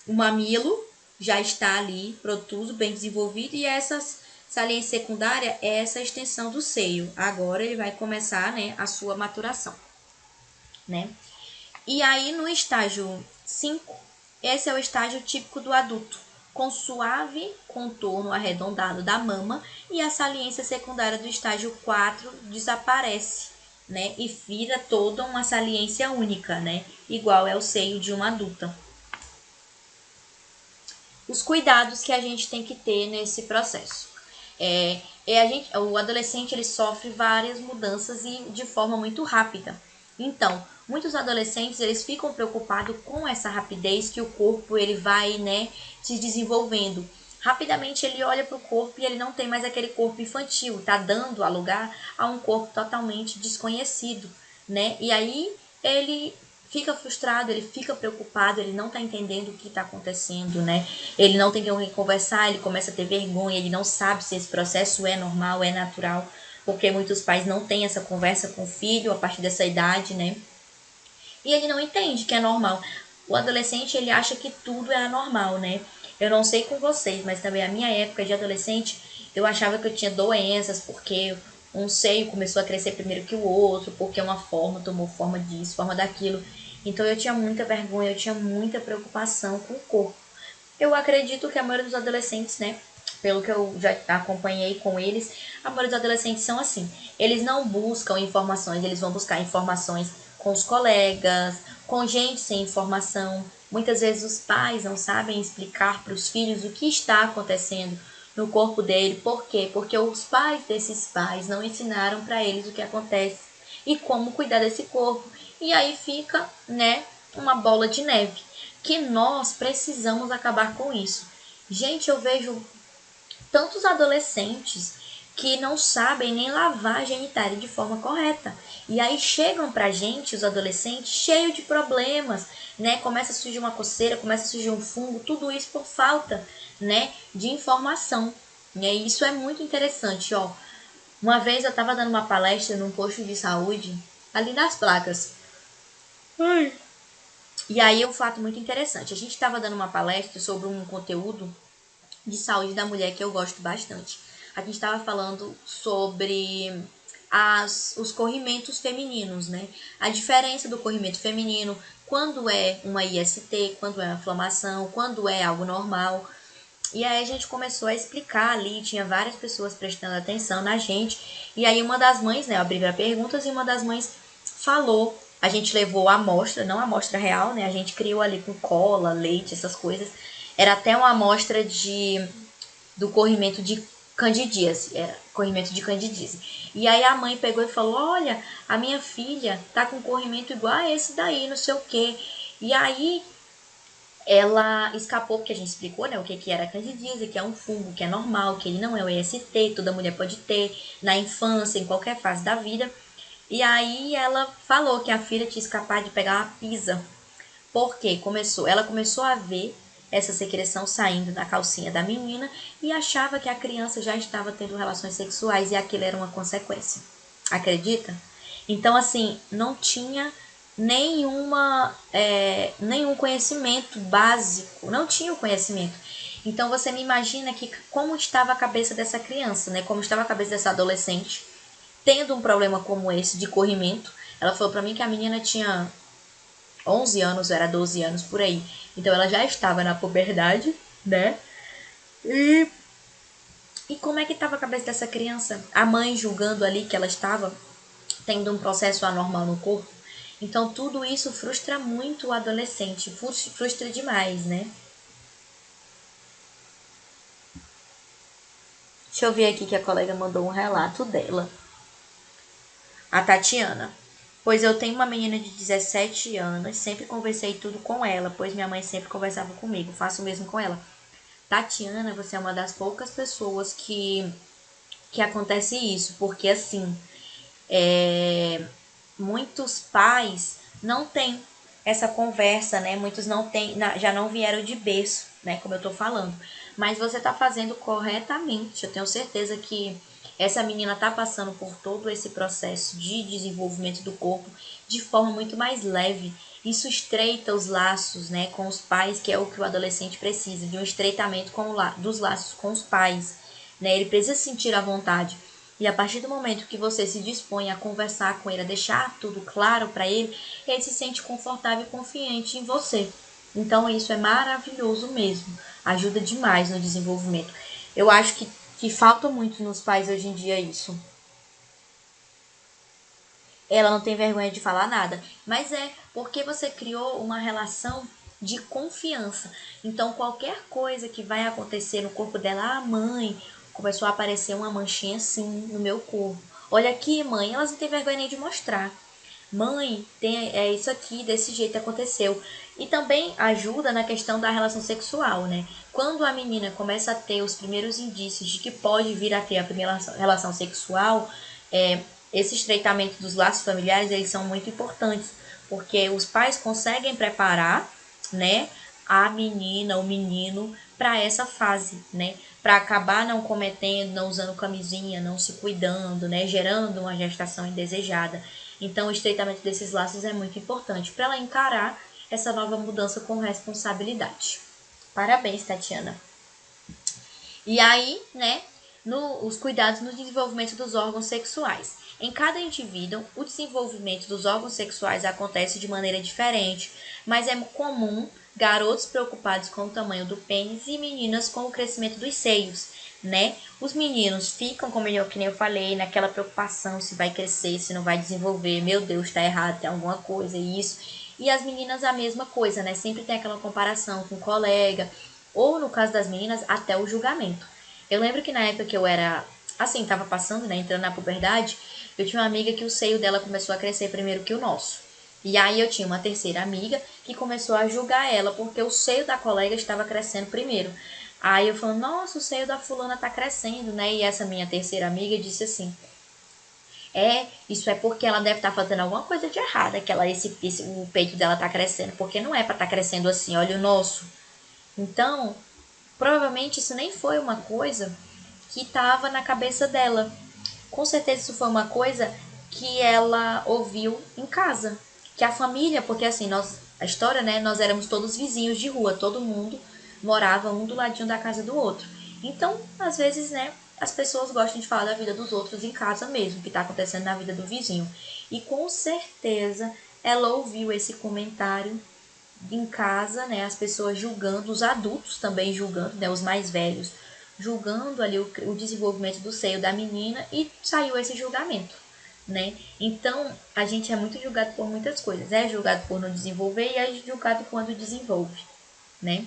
O mamilo já está ali protuso, bem desenvolvido, e essa saliência secundária é essa extensão do seio. Agora ele vai começar, né, a sua maturação, né? E aí no estágio 5, esse é o estágio típico do adulto, com suave contorno arredondado da mama, e a saliência secundária do estágio 4 desaparece, né, e vira toda uma saliência única, né, igual é o seio de uma adulta. Os cuidados que a gente tem que ter nesse processo. O adolescente ele sofre várias mudanças e de forma muito rápida. Então, muitos adolescentes eles ficam preocupados com essa rapidez que o corpo ele vai, né, se desenvolvendo. Rapidamente ele olha para o corpo e ele não tem mais aquele corpo infantil, está dando lugar a um corpo totalmente desconhecido, né? E aí ele fica frustrado, ele fica preocupado, ele não está entendendo o que está acontecendo, né? Ele não tem com quem conversar, ele começa a ter vergonha, ele não sabe se esse processo é normal, é natural, porque muitos pais não têm essa conversa com o filho a partir dessa idade, né? E ele não entende que é normal. O adolescente, ele acha que tudo é anormal, né? Eu não sei com vocês, mas também a minha época de adolescente, eu achava que eu tinha doenças, porque um seio começou a crescer primeiro que o outro, porque uma forma tomou forma disso, forma daquilo. Então eu tinha muita vergonha, eu tinha muita preocupação com o corpo. Eu acredito que a maioria dos adolescentes, né, pelo que eu já acompanhei com eles, a maioria dos adolescentes são assim. Eles não buscam informações, eles vão buscar informações com os colegas, com gente sem informação. Muitas vezes os pais não sabem explicar para os filhos o que está acontecendo no corpo dele. Por quê? Porque os pais desses pais não ensinaram para eles o que acontece e como cuidar desse corpo. E aí fica, né, uma bola de neve, que nós precisamos acabar com isso. Gente, eu vejo tantos adolescentes que não sabem nem lavar a genitália de forma correta. E aí chegam pra gente, os adolescentes, cheio de problemas, né? Começa a surgir uma coceira, começa a surgir um fungo, tudo isso por falta, né, de informação. E isso é muito interessante, ó. Uma vez eu estava dando uma palestra num posto de saúde, ali nas placas. Ai. E aí um fato muito interessante. A gente estava dando uma palestra sobre um conteúdo de saúde da mulher que eu gosto bastante. A gente estava falando sobre os corrimentos femininos, né? A diferença do corrimento feminino, quando é uma IST, quando é uma inflamação, quando é algo normal. E aí a gente começou a explicar ali, tinha várias pessoas prestando atenção na gente. E aí uma das mães, né, eu abri para perguntas e uma das mães falou. A gente levou a amostra, não a amostra real, né? A gente criou ali com cola, leite, essas coisas. Era até uma amostra do corrimento de candidíase, corrimento de candidíase. E aí a mãe pegou e falou: olha, a minha filha tá com corrimento igual a esse daí, não sei o quê. E aí ela escapou, porque a gente explicou, né, o que era a candidíase, que é um fungo, que é normal, que ele não é o EST, toda mulher pode ter na infância, em qualquer fase da vida. E aí ela falou que a filha tinha escapado de pegar uma pisa. Porque ela começou a ver essa secreção saindo da calcinha da menina e achava que a criança já estava tendo relações sexuais e aquilo era uma consequência. Acredita? Então, assim, não tinha nenhum conhecimento básico, não tinha o conhecimento. Então você me imagina que como estava a cabeça dessa criança, né? Como estava a cabeça dessa adolescente, tendo um problema como esse de corrimento. Ela falou pra mim que a menina tinha 11 anos, era 12 anos por aí. Então ela já estava na puberdade, né? E como é que estava a cabeça dessa criança? A mãe julgando ali que ela estava tendo um processo anormal no corpo. Então tudo isso frustra muito o adolescente, frustra demais, né? Deixa eu ver aqui que a colega mandou um relato dela. A Tatiana. Pois eu tenho uma menina de 17 anos, sempre conversei tudo com ela, pois minha mãe sempre conversava comigo, faço o mesmo com ela. Tatiana, você é uma das poucas pessoas que acontece isso, porque assim, muitos pais não têm essa conversa, né? Muitos não têm, já não vieram de berço, né? Como eu tô falando. Mas você tá fazendo corretamente. Eu tenho certeza que essa menina tá passando por todo esse processo de desenvolvimento do corpo de forma muito mais leve. Isso estreita os laços, né, com os pais, que é o que o adolescente precisa, de um estreitamento dos laços com os pais, né? Ele precisa sentir a vontade. E a partir do momento que você se dispõe a conversar com ele, a deixar tudo claro para ele, ele se sente confortável e confiante em você. Então isso é maravilhoso mesmo. Ajuda demais no desenvolvimento. Eu acho que falta muito nos pais hoje em dia isso. Ela não tem vergonha de falar nada. Mas é porque você criou uma relação de confiança. Então, qualquer coisa que vai acontecer no corpo dela, ah, mãe, começou a aparecer uma manchinha assim no meu corpo. Olha aqui, mãe, elas não têm vergonha nem de mostrar. Mãe, é isso aqui, desse jeito aconteceu. E também ajuda na questão da relação sexual, né? Quando a menina começa a ter os primeiros indícios de que pode vir a ter a primeira relação sexual, esse estreitamento dos laços familiares, eles são muito importantes, porque os pais conseguem preparar, né, a menina, o menino para essa fase, né, para acabar não cometendo, não usando camisinha, não se cuidando, né, gerando uma gestação indesejada. Então, o estreitamento desses laços é muito importante para ela encarar essa nova mudança com responsabilidade. Parabéns, Tatiana. E aí, né, os cuidados no desenvolvimento dos órgãos sexuais. Em cada indivíduo, o desenvolvimento dos órgãos sexuais acontece de maneira diferente, mas é comum garotos preocupados com o tamanho do pênis e meninas com o crescimento dos seios, né? Os meninos ficam, que nem eu falei, naquela preocupação se vai crescer, se não vai desenvolver, meu Deus, tá errado, tem alguma coisa, isso. E as meninas a mesma coisa, né? Sempre tem aquela comparação com o colega, ou no caso das meninas, até o julgamento. Eu lembro que na época que eu era, assim, tava passando, né, entrando na puberdade, eu tinha uma amiga que o seio dela começou a crescer primeiro que o nosso. E aí eu tinha uma terceira amiga que começou a julgar ela, porque o seio da colega estava crescendo primeiro. Aí eu falando, nossa, o seio da fulana tá crescendo, né? E essa minha terceira amiga disse assim, isso é porque ela deve estar fazendo alguma coisa de errada, que o peito dela tá crescendo, porque não é para estar crescendo assim, olha o nosso. Então, provavelmente isso nem foi uma coisa que estava na cabeça dela. Com certeza isso foi uma coisa que ela ouviu em casa. Que a família, porque assim, a história, né? Nós éramos todos vizinhos de rua, todo mundo morava um do ladinho da casa do outro. Então, às vezes, né? As pessoas gostam de falar da vida dos outros em casa mesmo, o que está acontecendo na vida do vizinho. E com certeza ela ouviu esse comentário em casa, né, as pessoas julgando, os adultos também julgando, né, os mais velhos, julgando ali o desenvolvimento do seio da menina e saiu esse julgamento, né? Então, a gente é muito julgado por muitas coisas, é julgado por não desenvolver e é julgado quando desenvolve, né?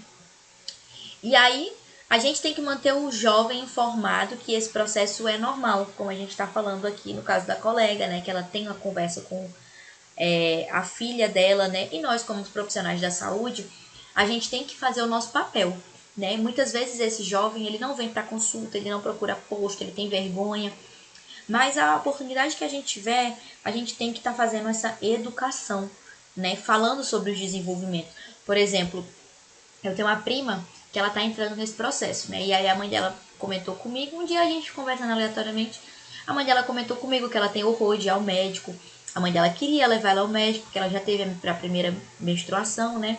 E aí, a gente tem que manter o jovem informado que esse processo é normal, como a gente está falando aqui no caso da colega, né, que ela tem uma conversa com a filha dela, né? E nós, como profissionais da saúde, a gente tem que fazer o nosso papel, né? Muitas vezes esse jovem, ele não vem para consulta, ele não procura posto, ele tem vergonha, mas a oportunidade que a gente tiver, a gente tem que estar fazendo essa educação, né? Falando sobre o desenvolvimento. Por exemplo, Eu tenho uma prima que ela tá entrando nesse processo, né? E aí a mãe dela comentou comigo, um dia a gente conversando aleatoriamente, a mãe dela comentou comigo que ela tem horror de ir ao médico. A mãe dela queria levar ela ao médico, porque ela já teve a primeira menstruação, né?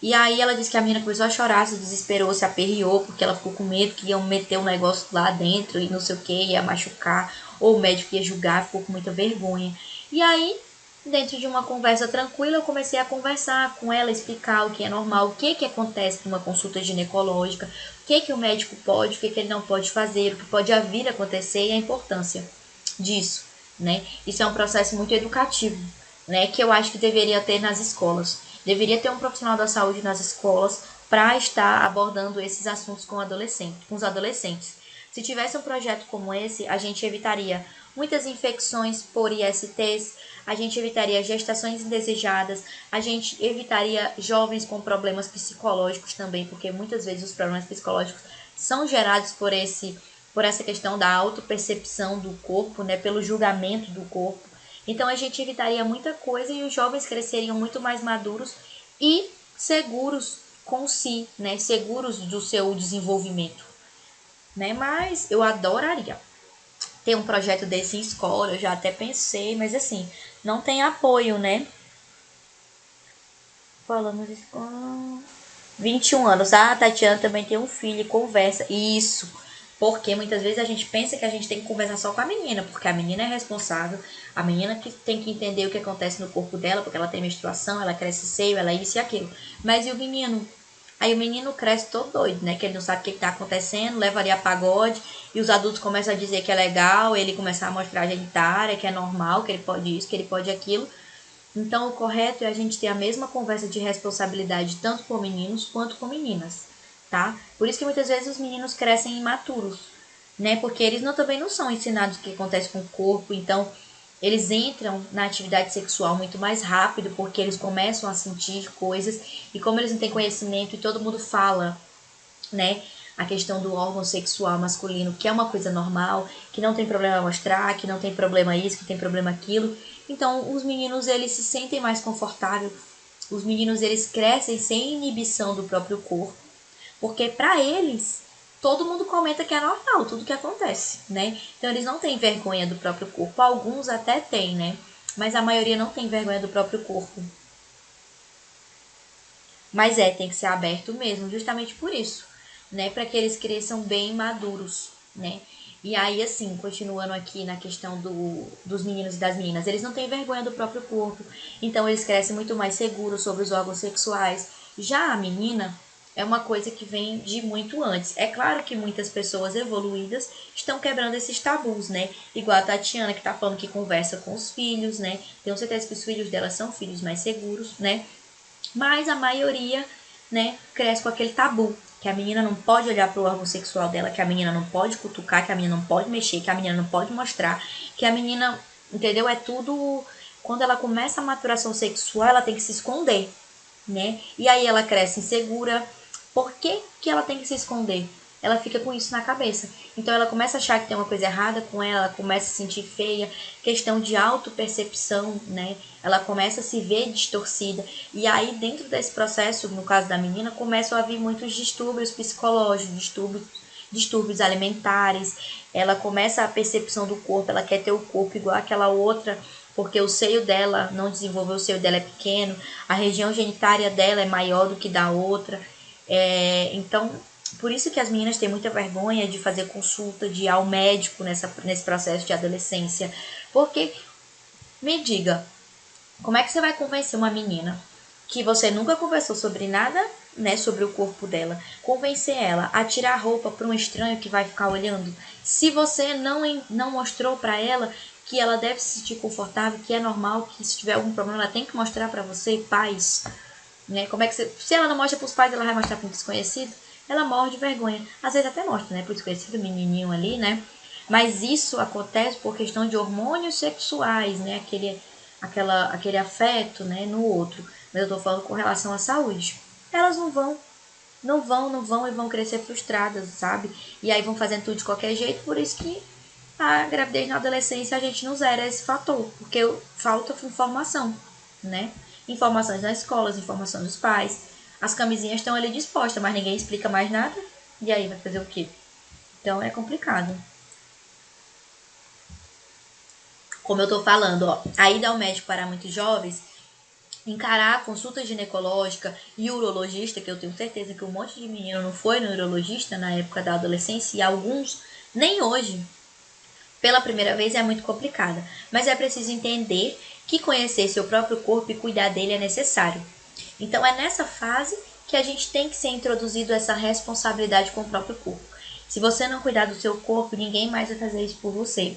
E aí ela disse que a menina começou a chorar, se desesperou, se aperreou, porque ela ficou com medo que iam meter um negócio lá dentro e não sei o que, ia machucar, ou o médico ia julgar, ficou com muita vergonha. E aí, dentro de uma conversa tranquila, eu comecei a conversar com ela, explicar o que é normal, o que acontece numa consulta ginecológica, o que o médico pode, o que ele não pode fazer, o que pode vir a acontecer e a importância disso, né? Isso é um processo muito educativo, né? Que eu acho que deveria ter nas escolas. Deveria ter um profissional da saúde nas escolas para estar abordando esses assuntos com os adolescentes. Se tivesse um projeto como esse, a gente evitaria muitas infecções por ISTs, a gente evitaria gestações indesejadas, a gente evitaria jovens com problemas psicológicos também, porque muitas vezes os problemas psicológicos são gerados por essa questão da autopercepção do corpo, né, pelo julgamento do corpo. Então a gente evitaria muita coisa e os jovens cresceriam muito mais maduros e seguros com si, né, seguros do seu desenvolvimento, né? Mas eu adoraria ter um projeto desse em escola, eu já até pensei, mas assim, não tem apoio, né? Falamos de escola. 21 anos. Ah, a Tatiana também tem um filho e conversa. Isso. Porque muitas vezes a gente pensa que a gente tem que conversar só com a menina, porque a menina é responsável, a menina que tem que entender o que acontece no corpo dela, porque ela tem menstruação, ela cresce seio, ela é isso e aquilo. Mas e o menino? Aí o menino cresce todo doido, né? Que ele não sabe o que está acontecendo, leva ali a pagode, e os adultos começam a dizer que é legal, ele começa a mostrar a genitália, que é normal, que ele pode isso, que ele pode aquilo. Então, o correto é a gente ter a mesma conversa de responsabilidade tanto com meninos quanto com meninas, tá? Por isso que muitas vezes os meninos crescem imaturos, né? Porque eles também não são ensinados o que acontece com o corpo, então eles entram na atividade sexual muito mais rápido, porque eles começam a sentir coisas, e como eles não têm conhecimento e todo mundo fala, né? A questão do órgão sexual masculino, que é uma coisa normal, que não tem problema mostrar, que não tem problema isso, que tem problema aquilo. Então, os meninos, eles se sentem mais confortáveis. Os meninos, eles crescem sem inibição do próprio corpo. Porque para eles, todo mundo comenta que é normal tudo que acontece, né? Então, eles não têm vergonha do próprio corpo. Alguns até têm, né? Mas a maioria não tem vergonha do próprio corpo. Mas tem que ser aberto mesmo, justamente por isso, né? Para que eles cresçam bem maduros, né? E aí, assim, continuando aqui na questão dos meninos e das meninas, eles não têm vergonha do próprio corpo, então eles crescem muito mais seguros sobre os órgãos sexuais. Já a menina é uma coisa que vem de muito antes. É claro que muitas pessoas evoluídas estão quebrando esses tabus, né? Igual a Tatiana, que tá falando que conversa com os filhos, né? Tenho certeza que os filhos dela são filhos mais seguros, né? Mas a maioria, né, cresce com aquele tabu, que a menina não pode olhar pro órgão sexual dela, que a menina não pode cutucar, que a menina não pode mexer, que a menina não pode mostrar, que a menina, entendeu? É tudo. Quando ela começa a maturação sexual, ela tem que se esconder, né? E aí ela cresce insegura. Por que ela tem que se esconder? Ela fica com isso na cabeça. Então ela começa a achar que tem uma coisa errada com ela, ela começa a se sentir feia, questão de autopercepção, né? Ela começa a se ver distorcida. E aí, dentro desse processo, no caso da menina, começam a vir muitos distúrbios psicológicos, distúrbios alimentares. Ela começa a percepção do corpo, ela quer ter o corpo igual aquela outra, porque o seio dela não desenvolveu, o seio dela é pequeno, a região genitária dela é maior do que da outra. Então, por isso que as meninas têm muita vergonha de fazer consulta, de ir ao médico nesse processo de adolescência. Porque, me diga, como é que você vai convencer uma menina que você nunca conversou sobre nada, né, sobre o corpo dela, convencer ela a tirar a roupa para um estranho que vai ficar olhando, se você não mostrou para ela que ela deve se sentir confortável, que é normal, que se tiver algum problema ela tem que mostrar para você, pais, né? Como é que se ela não mostra para os pais, ela vai mostrar para um desconhecido? Ela morre de vergonha. Às vezes até mostra, né, para o desconhecido, menininho ali, né? Mas isso acontece por questão de hormônios sexuais, né? Aquele afeto, né, no outro. Mas eu tô falando com relação à saúde. Elas não vão e vão crescer frustradas, sabe? E aí vão fazendo tudo de qualquer jeito, por isso que a gravidez na adolescência a gente não zera esse fator, porque falta informação, né? Informações nas escolas, informação dos pais. As camisinhas estão ali dispostas, mas ninguém explica mais nada. E aí, vai fazer o quê? Então é complicado. Como eu tô falando, ó, a ida ao médico para muitos jovens, encarar a consulta ginecológica e urologista, que eu tenho certeza que um monte de menino não foi no urologista na época da adolescência, e alguns nem hoje, pela primeira vez, é muito complicada. Mas é preciso entender que conhecer seu próprio corpo e cuidar dele é necessário. Então é nessa fase que a gente tem que ser introduzido essa responsabilidade com o próprio corpo. Se você não cuidar do seu corpo, ninguém mais vai fazer isso por você.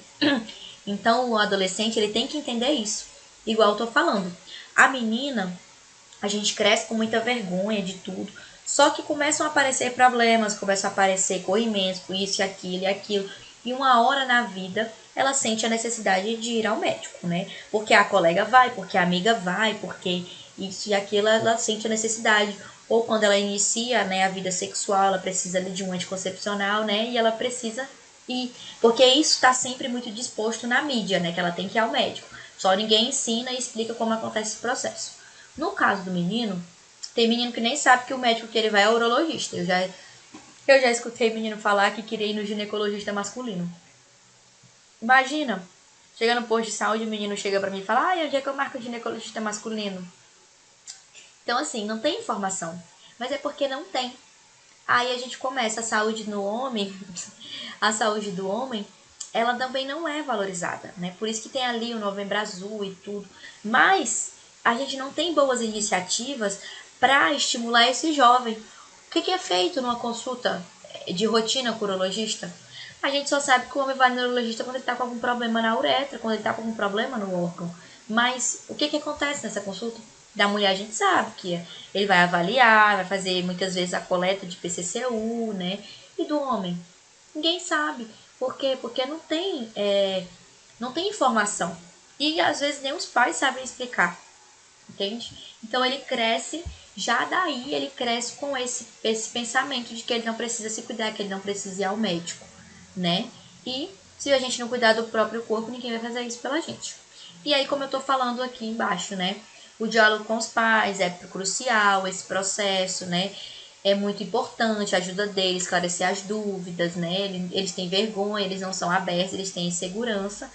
Então o adolescente ele tem que entender isso. Igual eu tô falando. A menina, a gente cresce com muita vergonha de tudo. Só que começam a aparecer problemas, começam a aparecer corrimentos com isso e aquilo e aquilo. E uma hora na vida ela sente a necessidade de ir ao médico, né? Porque a colega vai, porque a amiga vai, porque isso e aquilo ela sente a necessidade. Ou quando ela inicia, né, a vida sexual, ela precisa de um anticoncepcional, né? E ela precisa ir. Porque isso está sempre muito disposto na mídia, né? Que ela tem que ir ao médico. Só ninguém ensina e explica como acontece esse processo. No caso do menino, tem menino que nem sabe que o médico que ele vai é urologista. Eu já escutei menino falar que queria ir no ginecologista masculino. Imagina, chega no posto de saúde, o menino chega pra mim e fala: onde é que eu marco o ginecologista masculino? Então, assim, não tem informação. Mas é porque não tem. Aí a gente começa a saúde no homem, a saúde do homem, ela também não é valorizada, né? Por isso que tem ali o Novembro Azul e tudo. Mas a gente não tem boas iniciativas para estimular esse jovem. O que é feito numa consulta de rotina com o urologista? A gente só sabe que o homem vai no urologista quando ele está com algum problema na uretra, quando ele está com algum problema no órgão. Mas o que acontece nessa consulta? Da mulher a gente sabe que ele vai avaliar, vai fazer muitas vezes a coleta de PCCU, né? E do homem? Ninguém sabe. Por quê? Porque não tem informação. E às vezes nem os pais sabem explicar, entende? Então ele cresce, já daí ele cresce com esse pensamento de que ele não precisa se cuidar, que ele não precisa ir ao médico, né? E se a gente não cuidar do próprio corpo, ninguém vai fazer isso pela gente. E aí, como eu tô falando aqui embaixo, né? O diálogo com os pais é crucial, esse processo, né? É muito importante, a ajuda deles, esclarecer as dúvidas, né? Eles têm vergonha, eles não são abertos, eles têm insegurança,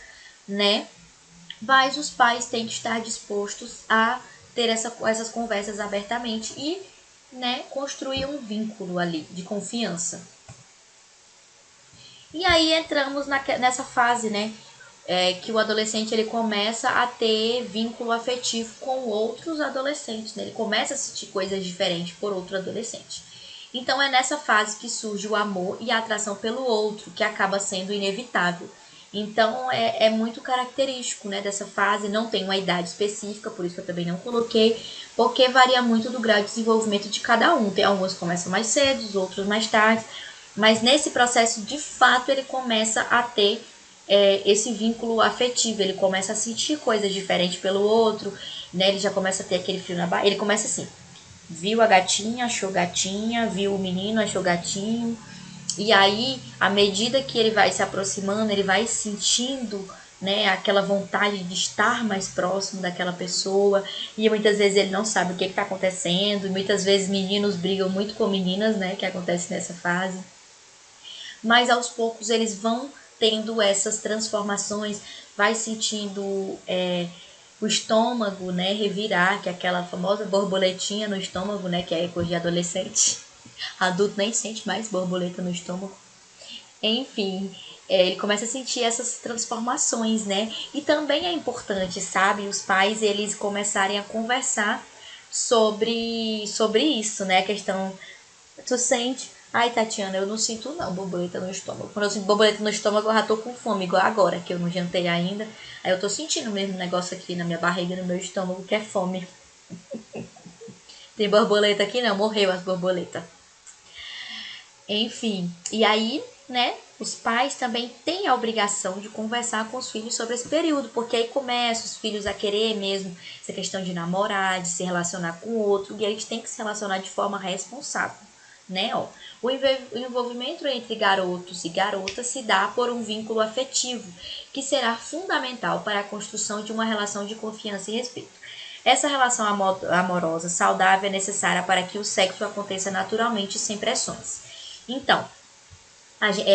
né? Mas os pais têm que estar dispostos a ter essas conversas abertamente e, né, construir um vínculo ali de confiança. E aí entramos nessa fase, né, que o adolescente ele começa a ter vínculo afetivo com outros adolescentes, né? Ele começa a sentir coisas diferentes por outro adolescente. Então é nessa fase que surge o amor e a atração pelo outro, que acaba sendo inevitável. Então é muito característico, né, dessa fase, não tem uma idade específica, por isso que eu também não coloquei, porque varia muito do grau de desenvolvimento de cada um. Tem alguns que começam mais cedo, os outros mais tarde, mas nesse processo, de fato, ele começa a ter esse vínculo afetivo, ele começa a sentir coisas diferentes pelo outro, né? Ele já começa a ter aquele frio na barriga, ele começa assim, viu a gatinha, achou gatinha, viu o menino, achou gatinho, e aí, à medida que ele vai se aproximando, ele vai sentindo, né, aquela vontade de estar mais próximo daquela pessoa, e muitas vezes ele não sabe o que está acontecendo, e muitas vezes meninos brigam muito com meninas, né, que acontece nessa fase. Mas aos poucos eles vão tendo essas transformações, vai sentindo o estômago, né, revirar, que é aquela famosa borboletinha no estômago, né, que é coisa de adolescente. Adulto nem sente mais borboleta no estômago. Enfim, ele começa a sentir essas transformações, né? E também é importante, sabe, os pais eles começarem a conversar sobre isso, né? A questão, tu sente? Ai, Tatiana, eu não sinto não borboleta no estômago. Quando eu sinto borboleta no estômago, eu já tô com fome, igual agora, que eu não jantei ainda. Aí eu tô sentindo mesmo um negócio aqui na minha barriga, no meu estômago, que é fome. Tem borboleta aqui não, morreu as borboletas. Enfim, e aí, né, os pais também têm a obrigação de conversar com os filhos sobre esse período, porque aí começam os filhos a querer mesmo essa questão de namorar, de se relacionar com o outro, e eles têm que se relacionar de forma responsável, né? Ó, o envolvimento entre garotos e garotas se dá por um vínculo afetivo, que será fundamental para a construção de uma relação de confiança e respeito. Essa relação amorosa saudável é necessária para que o sexo aconteça naturalmente sem pressões. Então,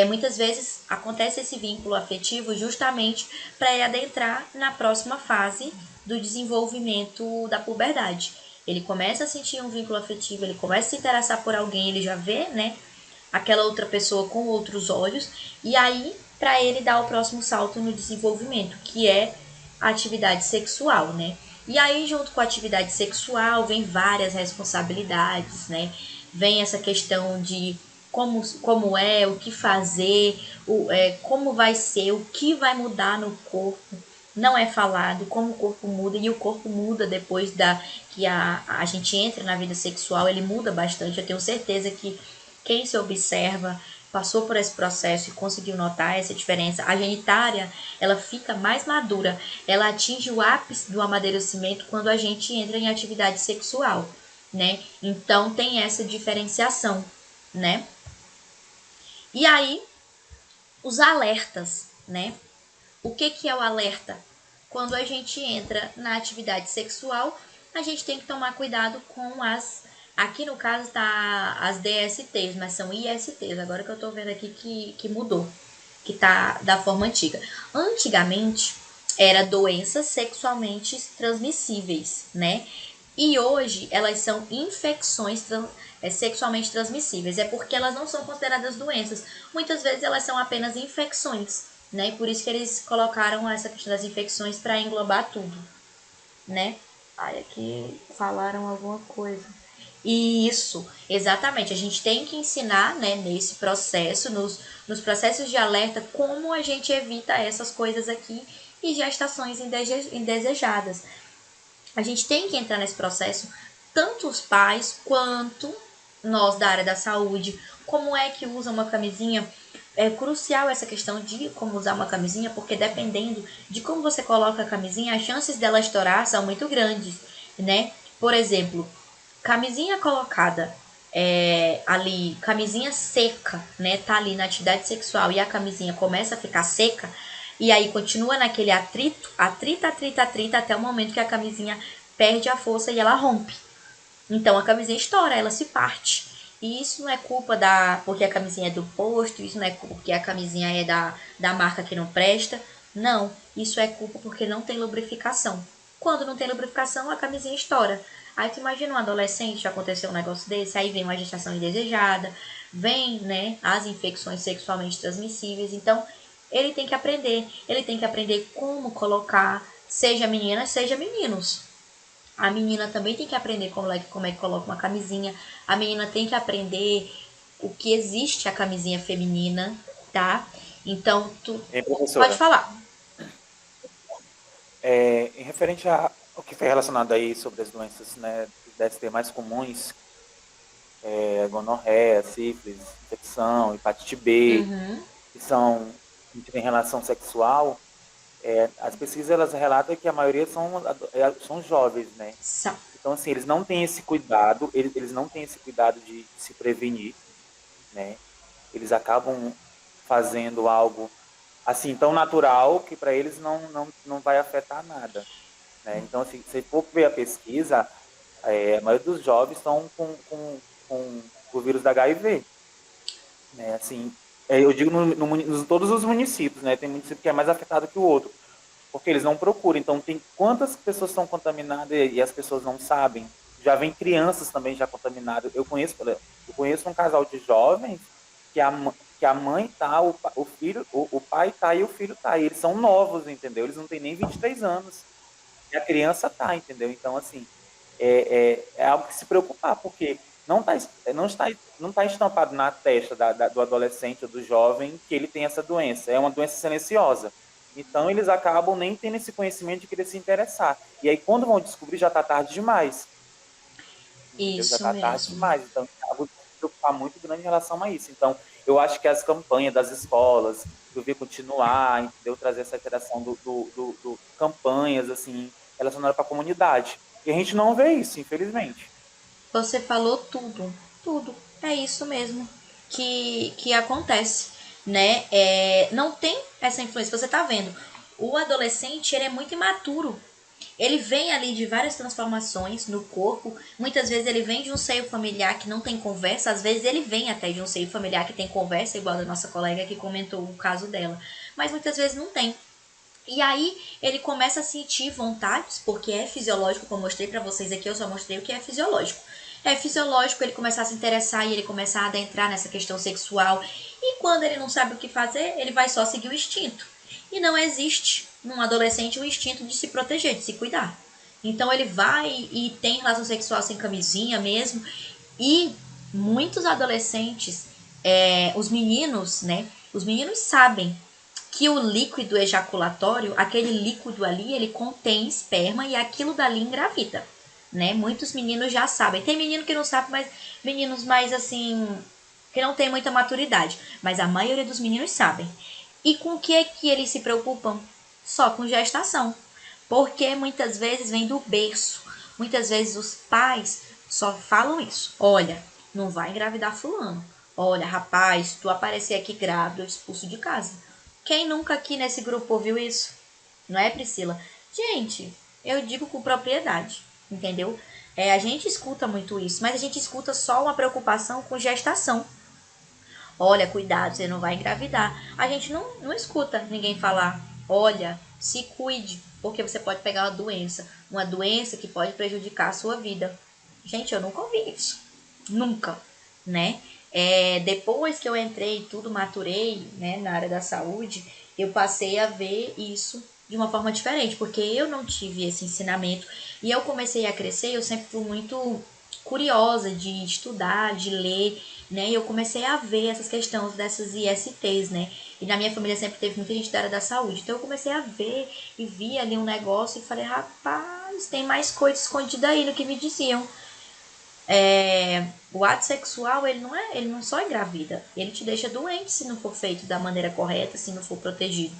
muitas vezes acontece esse vínculo afetivo justamente para ele adentrar na próxima fase do desenvolvimento da puberdade. Ele começa a sentir um vínculo afetivo, ele começa a se interessar por alguém, ele já vê, né, aquela outra pessoa com outros olhos, e aí para ele dar o próximo salto no desenvolvimento, que é a atividade sexual, né? E aí junto com a atividade sexual vem várias responsabilidades, né? Vem essa questão de como é, o que fazer, como vai ser, o que vai mudar no corpo. Não é falado como o corpo muda, e o corpo muda depois que a gente entra na vida sexual, ele muda bastante. Eu tenho certeza que quem se observa passou por esse processo e conseguiu notar essa diferença. A genitária, ela fica mais madura, ela atinge o ápice do amadurecimento quando a gente entra em atividade sexual, né? Então tem essa diferenciação, né? E aí, os alertas, né? O que é o alerta? Quando a gente entra na atividade sexual, a gente tem que tomar cuidado com as. Aqui no caso tá as DSTs, mas são ISTs. Agora que eu tô vendo aqui que mudou, que tá da forma antiga. Antigamente era doenças sexualmente transmissíveis, né? E hoje elas são infecções sexualmente transmissíveis. É porque elas não são consideradas doenças. Muitas vezes elas são apenas infecções, né? E por isso que eles colocaram essa questão das infecções para englobar tudo, né? Ai, aqui falaram alguma coisa. Isso, exatamente. A gente tem que ensinar, né, nesse processo, nos processos de alerta, como a gente evita essas coisas aqui e gestações indesejadas. A gente tem que entrar nesse processo, tanto os pais quanto nós da área da saúde. Como é que usa uma camisinha? É crucial essa questão de como usar uma camisinha, porque dependendo de como você coloca a camisinha, as chances dela estourar são muito grandes, né? Por exemplo, camisinha colocada ali, camisinha seca, né? Tá ali na atividade sexual e a camisinha começa a ficar seca, e aí continua naquele atrito, atrita, até o momento que a camisinha perde a força e ela rompe. Então a camisinha estoura, ela se parte. E isso não é culpa porque a camisinha é do posto, isso não é culpa porque a camisinha é da marca que não presta. Não, isso é culpa porque não tem lubrificação. Quando não tem lubrificação, a camisinha estoura. Aí tu imagina um adolescente, aconteceu um negócio desse, aí vem uma gestação indesejada, vem, né, as infecções sexualmente transmissíveis. Então, ele tem que aprender como colocar, seja meninas, seja meninos. A menina também tem que aprender como é que coloca uma camisinha. A menina tem que aprender o que existe a camisinha feminina, tá? Então, tu Hein, pode professora? falar. Em referente ao que foi relacionado aí sobre as doenças, né, DST mais comuns, gonorreia, sífilis, infecção, hepatite B, Uhum. que são que tem relação sexual, as pesquisas elas relatam que a maioria são jovens, né? São. Então, assim, eles não têm esse cuidado, eles não têm esse cuidado de se prevenir, né? Eles acabam fazendo algo assim tão natural que para eles não vai afetar nada, né? Então, assim, se for ver a pesquisa, a maioria dos jovens estão com o vírus da HIV, né? Assim, eu digo em todos os municípios, né? Tem município que é mais afetado que o outro, porque eles não procuram. Então, tem quantas pessoas estão contaminadas e as pessoas não sabem? Já vem crianças também já contaminadas. Eu conheço um casal de jovens que a mãe tá, o filho, o pai tá e o filho tá. E eles são novos, entendeu? Eles não têm nem 23 anos. E a criança tá, entendeu? Então, assim, é algo que se preocupar, porque não está estampado na testa do adolescente ou do jovem que ele tem essa doença. É uma doença silenciosa. Então, eles acabam nem tendo esse conhecimento de querer se interessar. E aí, quando vão descobrir, já está tarde demais. Entendeu? Já Isso está tarde mesmo. demais. Então, é algo de se preocupar muito grande em relação a isso. Então, eu acho que as campanhas das escolas deveriam continuar, entendeu? Trazer essa interação do campanhas, assim, relacionadas para a comunidade. E a gente não vê isso, infelizmente. Você falou tudo. Tudo. É isso mesmo que acontece, né? Não tem essa influência. Você tá vendo, o adolescente, ele é muito imaturo. Ele vem ali de várias transformações no corpo. Muitas vezes ele vem de um seio familiar que não tem conversa. Às vezes ele vem até de um seio familiar que tem conversa, igual da nossa colega que comentou o caso dela. Mas muitas vezes não tem. E aí ele começa a sentir vontades, porque é fisiológico, como eu mostrei pra vocês aqui, eu só mostrei o que é fisiológico. É fisiológico ele começar a se interessar e ele começar a adentrar nessa questão sexual. E quando ele não sabe o que fazer, ele vai só seguir o instinto. E não existe num adolescente o instinto de se proteger, de se cuidar. Então ele vai e tem relação sexual sem camisinha mesmo. E muitos adolescentes, os meninos, né? Os meninos sabem que o líquido ejaculatório, aquele líquido ali, ele contém esperma e aquilo dali engravida, né? Muitos meninos já sabem. Tem menino que não sabe, mas meninos mais assim, que não tem muita maturidade. Mas a maioria dos meninos sabem. E com o que é que eles se preocupam? Só com gestação. Porque muitas vezes vem do berço. Muitas vezes os pais só falam isso. Olha, não vai engravidar fulano. Olha, rapaz, tu aparecer aqui grávida, eu expulso de casa. Quem nunca aqui nesse grupo ouviu isso? Não é, Priscila? Gente, eu digo com propriedade, entendeu? A gente escuta muito isso, mas a gente escuta só uma preocupação com gestação. Olha, cuidado, você não vai engravidar. A gente não escuta ninguém falar, olha, se cuide, porque você pode pegar uma doença que pode prejudicar a sua vida. Gente, eu nunca ouvi isso. Nunca, né? Depois que eu entrei e tudo, maturei, né, na área da saúde, eu passei a ver isso de uma forma diferente, porque eu não tive esse ensinamento e eu comecei a crescer, eu sempre fui muito curiosa de estudar, de ler, né, e eu comecei a ver essas questões dessas ISTs, né, e na minha família sempre teve muita gente da área da saúde, então eu comecei a ver e vi ali um negócio e falei, rapaz, tem mais coisa escondida aí no que me diziam. O ato sexual, ele não só engravida, ele te deixa doente se não for feito da maneira correta, se não for protegido.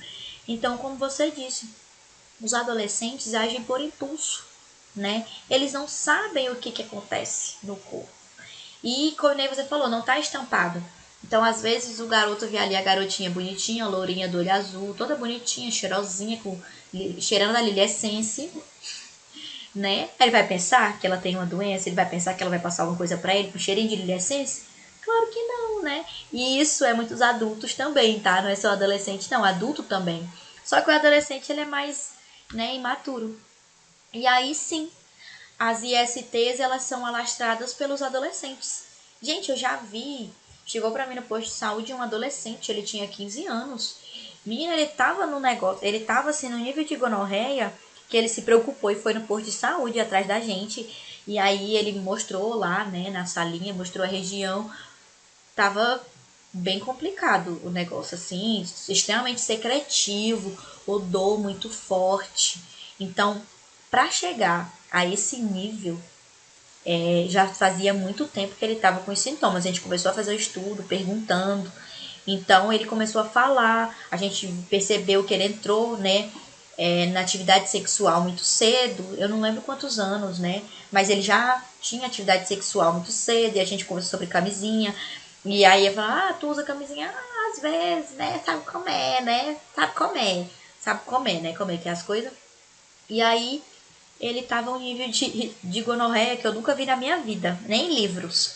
Então, como você disse, os adolescentes agem por impulso, né? Eles não sabem o que acontece no corpo. E, como nem você falou, não tá estampado. Então, às vezes, o garoto vê ali a garotinha bonitinha, lourinha do olho azul, toda bonitinha, cheirosinha, cheirando a Lily Essence, né? Ele vai pensar que ela tem uma doença, ele vai pensar que ela vai passar alguma coisa pra ele com cheirinho de licença? Claro que não, né? E isso é muitos adultos também, tá? Não é só adolescente, não, adulto também. Só que o adolescente ele é mais, né, imaturo. E aí sim, as ISTs elas são alastradas pelos adolescentes. Gente, eu já vi, chegou pra mim no posto de saúde um adolescente, ele tinha 15 anos. Menina, ele tava no negócio, ele tava assim no nível de gonorreia que ele se preocupou e foi no posto de saúde atrás da gente. E aí ele mostrou lá, né, na salinha, mostrou a região. Tava bem complicado o negócio, assim, extremamente secretivo, odor muito forte. Então, para chegar a esse nível, já fazia muito tempo que ele estava com os sintomas. A gente começou a fazer o estudo, perguntando. Então ele começou a falar, a gente percebeu que ele entrou, né, na atividade sexual muito cedo, eu não lembro quantos anos, né, mas ele já tinha atividade sexual muito cedo, e a gente conversou sobre camisinha, e aí eu falava, tu usa camisinha? Às vezes, né, sabe comer, né, sabe comer, né, comer que é as coisas. E aí ele tava um nível de gonorreia que eu nunca vi na minha vida, nem em livros,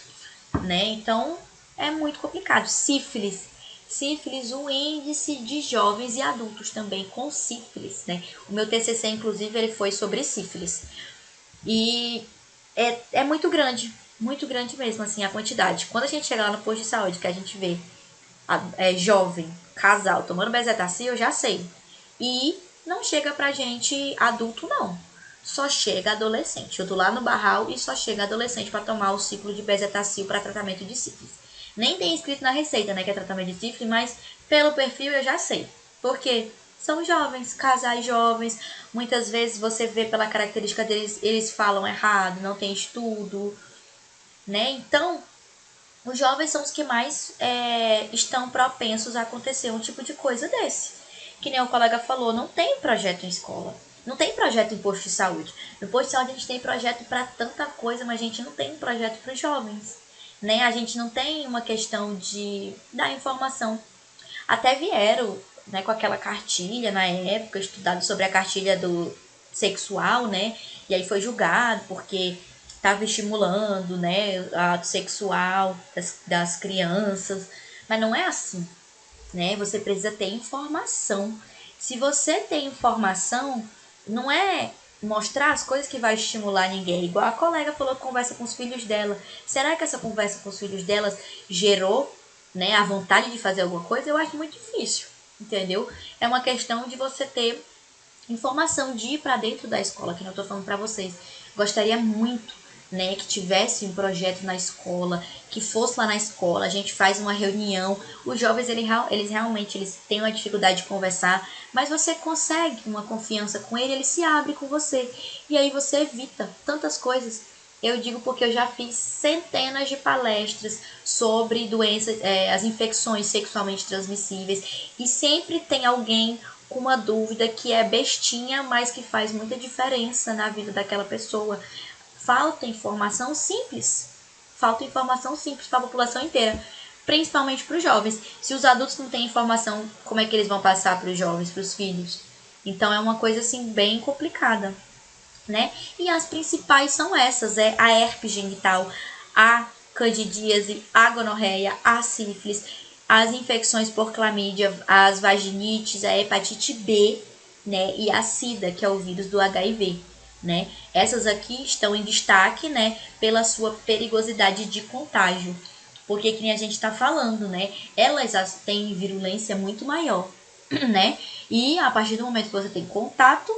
né, então é muito complicado. Sífilis, o índice de jovens e adultos também com sífilis, né? O meu TCC, inclusive, ele foi sobre sífilis. E é muito grande mesmo, assim, a quantidade. Quando a gente chega lá no posto de saúde, que a gente vê jovem, casal, tomando bezetacil, eu já sei. E não chega pra gente adulto, não. Só chega adolescente. Eu tô lá no barral e só chega adolescente para tomar o ciclo de bezetacil para tratamento de sífilis. Nem tem escrito na receita, né, que é tratamento de sífilis, mas pelo perfil eu já sei. Porque são jovens, casais jovens. Muitas vezes você vê pela característica deles, eles falam errado, não tem estudo, né? Então, os jovens são os que mais estão propensos a acontecer um tipo de coisa desse. Que nem o colega falou, não tem projeto em escola. Não tem projeto em posto de saúde. No posto de saúde a gente tem projeto para tanta coisa, mas a gente não tem projeto para os jovens. Né? A gente não tem uma questão de dar informação. Até vieram, né, com aquela cartilha na época, estudado sobre a cartilha do sexual, né? E aí foi julgado porque estava estimulando, né, o ato sexual das crianças. Mas não é assim, né? Você precisa ter informação. Se você tem informação, não é mostrar as coisas que vai estimular ninguém. Igual a colega falou que conversa com os filhos dela. Será que essa conversa com os filhos delas gerou, né, a vontade de fazer alguma coisa? Eu acho muito difícil, entendeu? É uma questão de você ter informação, de ir para dentro da escola, que eu estou falando para vocês. Gostaria muito, né, que tivesse um projeto na escola, que fosse lá na escola, a gente faz uma reunião. Os jovens, eles realmente têm uma dificuldade de conversar, mas você consegue uma confiança com ele se abre com você. E aí você evita tantas coisas. Eu digo porque eu já fiz centenas de palestras sobre doenças, as infecções sexualmente transmissíveis, e sempre tem alguém com uma dúvida que é bestinha, mas que faz muita diferença na vida daquela pessoa. Falta informação simples. Falta informação simples para a população inteira, principalmente para os jovens. Se os adultos não têm informação, como é que eles vão passar para os jovens, para os filhos? Então é uma coisa assim bem complicada, né? E as principais são essas, a herpes genital, a candidíase, a gonorreia, a sífilis, as infecções por clamídia, as vaginites, a hepatite B, né? E a sida, que é o vírus do HIV, né? Essas aqui estão em destaque, né? Pela sua perigosidade de contágio. Porque, que nem a gente está falando, né? Elas têm virulência muito maior, né? E a partir do momento que você tem contato,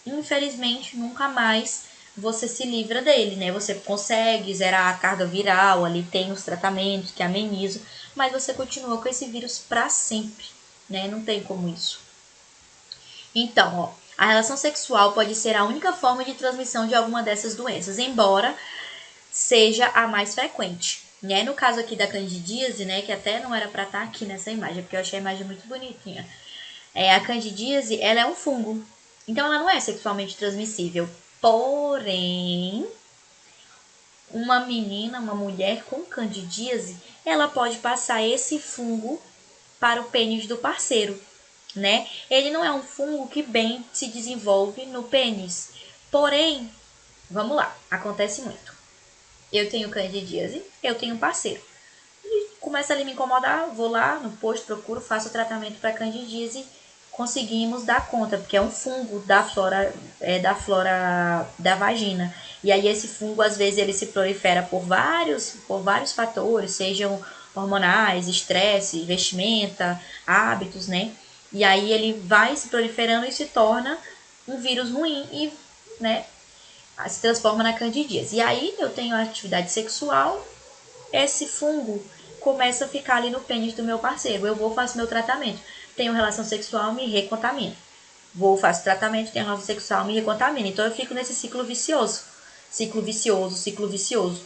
infelizmente, nunca mais você se livra dele, né? Você consegue zerar a carga viral, ali tem os tratamentos que amenizam, mas você continua com esse vírus para sempre, né? Não tem como isso. Então, ó, a relação sexual pode ser a única forma de transmissão de alguma dessas doenças, embora seja a mais frequente, né? No caso aqui da candidíase, né, que até não era para estar aqui nessa imagem, porque eu achei a imagem muito bonitinha. A candidíase, ela é um fungo, então ela não é sexualmente transmissível. Porém, uma menina, uma mulher com candidíase, ela pode passar esse fungo para o pênis do parceiro, né? Ele não é um fungo que bem se desenvolve no pênis. Porém, vamos lá, acontece muito. Eu tenho candidíase, eu tenho um parceiro. E começa a me incomodar, vou lá no posto, procuro, faço o tratamento para candidíase, conseguimos dar conta, porque é um fungo da flora, da vagina. E aí esse fungo, às vezes, ele se prolifera por vários fatores, sejam hormonais, estresse, vestimenta, hábitos, né? E aí ele vai se proliferando e se torna um vírus ruim e, né, se transforma na candidíase. E aí eu tenho atividade sexual, esse fungo começa a ficar ali no pênis do meu parceiro. Eu vou, faço meu tratamento. Tenho relação sexual, me recontamino. Vou, faço tratamento, tenho relação sexual, me recontamino. Então eu fico nesse ciclo vicioso. Ciclo vicioso, ciclo vicioso.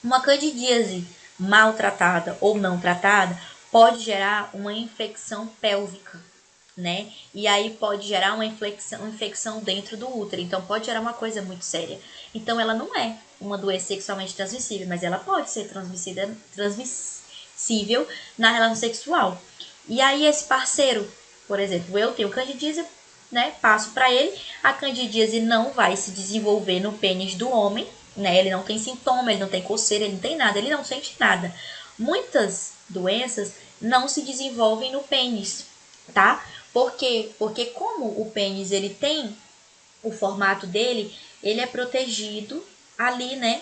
Uma candidíase mal tratada ou não tratada pode gerar uma infecção pélvica, né? E aí pode gerar uma infecção dentro do útero. Então pode gerar uma coisa muito séria. Então ela não é uma doença sexualmente transmissível, mas ela pode ser transmissível na relação sexual. E aí esse parceiro, por exemplo, eu tenho candidíase, né? Passo para ele, a candidíase não vai se desenvolver no pênis do homem, né? Ele não tem sintoma, ele não tem coceira, ele não tem nada, ele não sente nada. Muitas doenças não se desenvolvem no pênis, tá? Por quê? Porque como o pênis ele tem o formato dele, ele é protegido ali, né?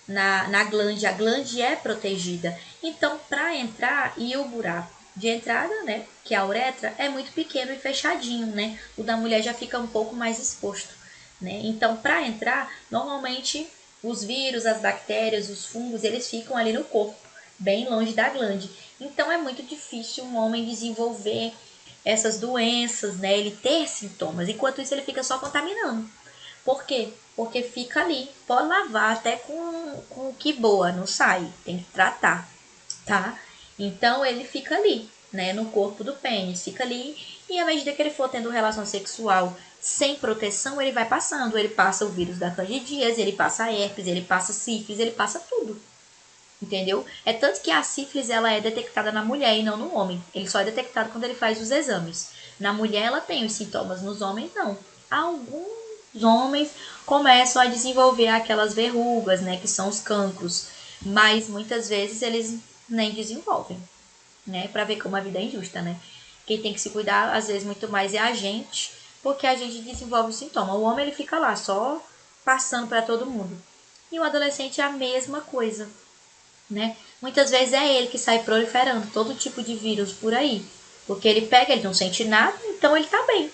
Na glande, a glande é protegida. Então, para entrar, e o buraco de entrada, né, que é a uretra, é muito pequeno e fechadinho, né? O da mulher já fica um pouco mais exposto, né? Então, para entrar, normalmente os vírus, as bactérias, os fungos, eles ficam ali no corpo, bem longe da glande. Então, é muito difícil um homem desenvolver essas doenças, né? Ele ter sintomas. Enquanto isso, ele fica só contaminando. Por quê? Porque fica ali. Pode lavar até com que boa, não sai. Tem que tratar, tá? Então ele fica ali, né? No corpo do pênis, fica ali. E à medida que ele for tendo relação sexual sem proteção, ele vai passando. Ele passa o vírus da candidíase, ele passa a herpes, ele passa sífilis, ele passa tudo. Entendeu? É tanto que a sífilis ela é detectada na mulher e não no homem. Ele só é detectado quando ele faz os exames. Na mulher ela tem os sintomas, nos homens não. Algum os homens começam a desenvolver aquelas verrugas, né, que são os cancros, mas muitas vezes eles nem desenvolvem, né, para ver como a vida é injusta, né? Quem tem que se cuidar às vezes muito mais é a gente, porque a gente desenvolve o sintoma. O homem ele fica lá só passando para todo mundo. E o adolescente é a mesma coisa, né? Muitas vezes é ele que sai proliferando todo tipo de vírus por aí, porque ele pega, ele não sente nada, então ele tá bem.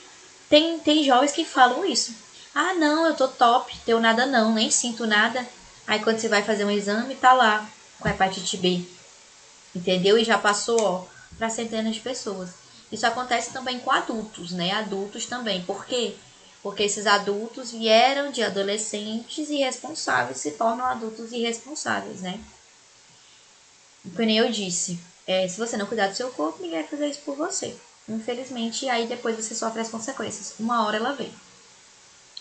Tem jovens que falam isso. Ah, não, eu tô top, tenho nada não, nem sinto nada. Aí quando você vai fazer um exame, tá lá com hepatite B, entendeu? E já passou, ó, para centenas de pessoas. Isso acontece também com adultos, né? Adultos também. Por quê? Porque esses adultos vieram de adolescentes irresponsáveis, se tornam adultos irresponsáveis, né? Como nem eu disse, se você não cuidar do seu corpo, ninguém vai fazer isso por você. Infelizmente, aí depois você sofre as consequências. Uma hora ela vem,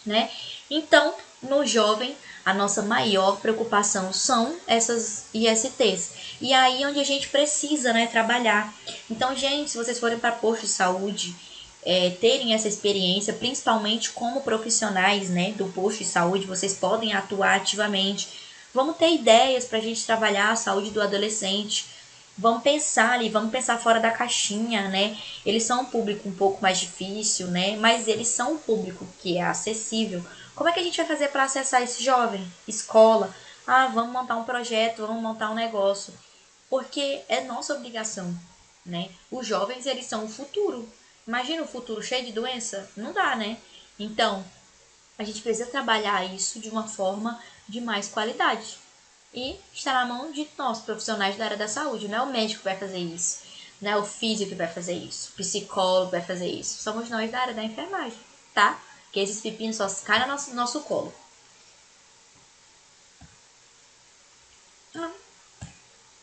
né? Então, no jovem, a nossa maior preocupação são essas ISTs. E aí onde a gente precisa, né, trabalhar. Então, gente, se vocês forem para posto de saúde, terem essa experiência, principalmente como profissionais, né, do posto de saúde, vocês podem atuar ativamente. Vamos ter ideias para a gente trabalhar a saúde do adolescente. Vamos pensar ali, vamos pensar fora da caixinha, né? Eles são um público um pouco mais difícil, né? Mas eles são um público que é acessível. Como é que a gente vai fazer para acessar esse jovem? Escola. Ah, vamos montar um projeto, vamos montar um negócio. Porque é nossa obrigação, né? Os jovens, eles são o futuro. Imagina o futuro cheio de doença? Não dá, né? Então, a gente precisa trabalhar isso de uma forma de mais qualidade. E está na mão de nós, profissionais da área da saúde. Não é o médico que vai fazer isso, não é o físico que vai fazer isso, o psicólogo vai fazer isso. Somos nós da área da enfermagem, tá? Que esses pepinos só caem no nosso colo.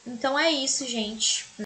Então é isso, gente.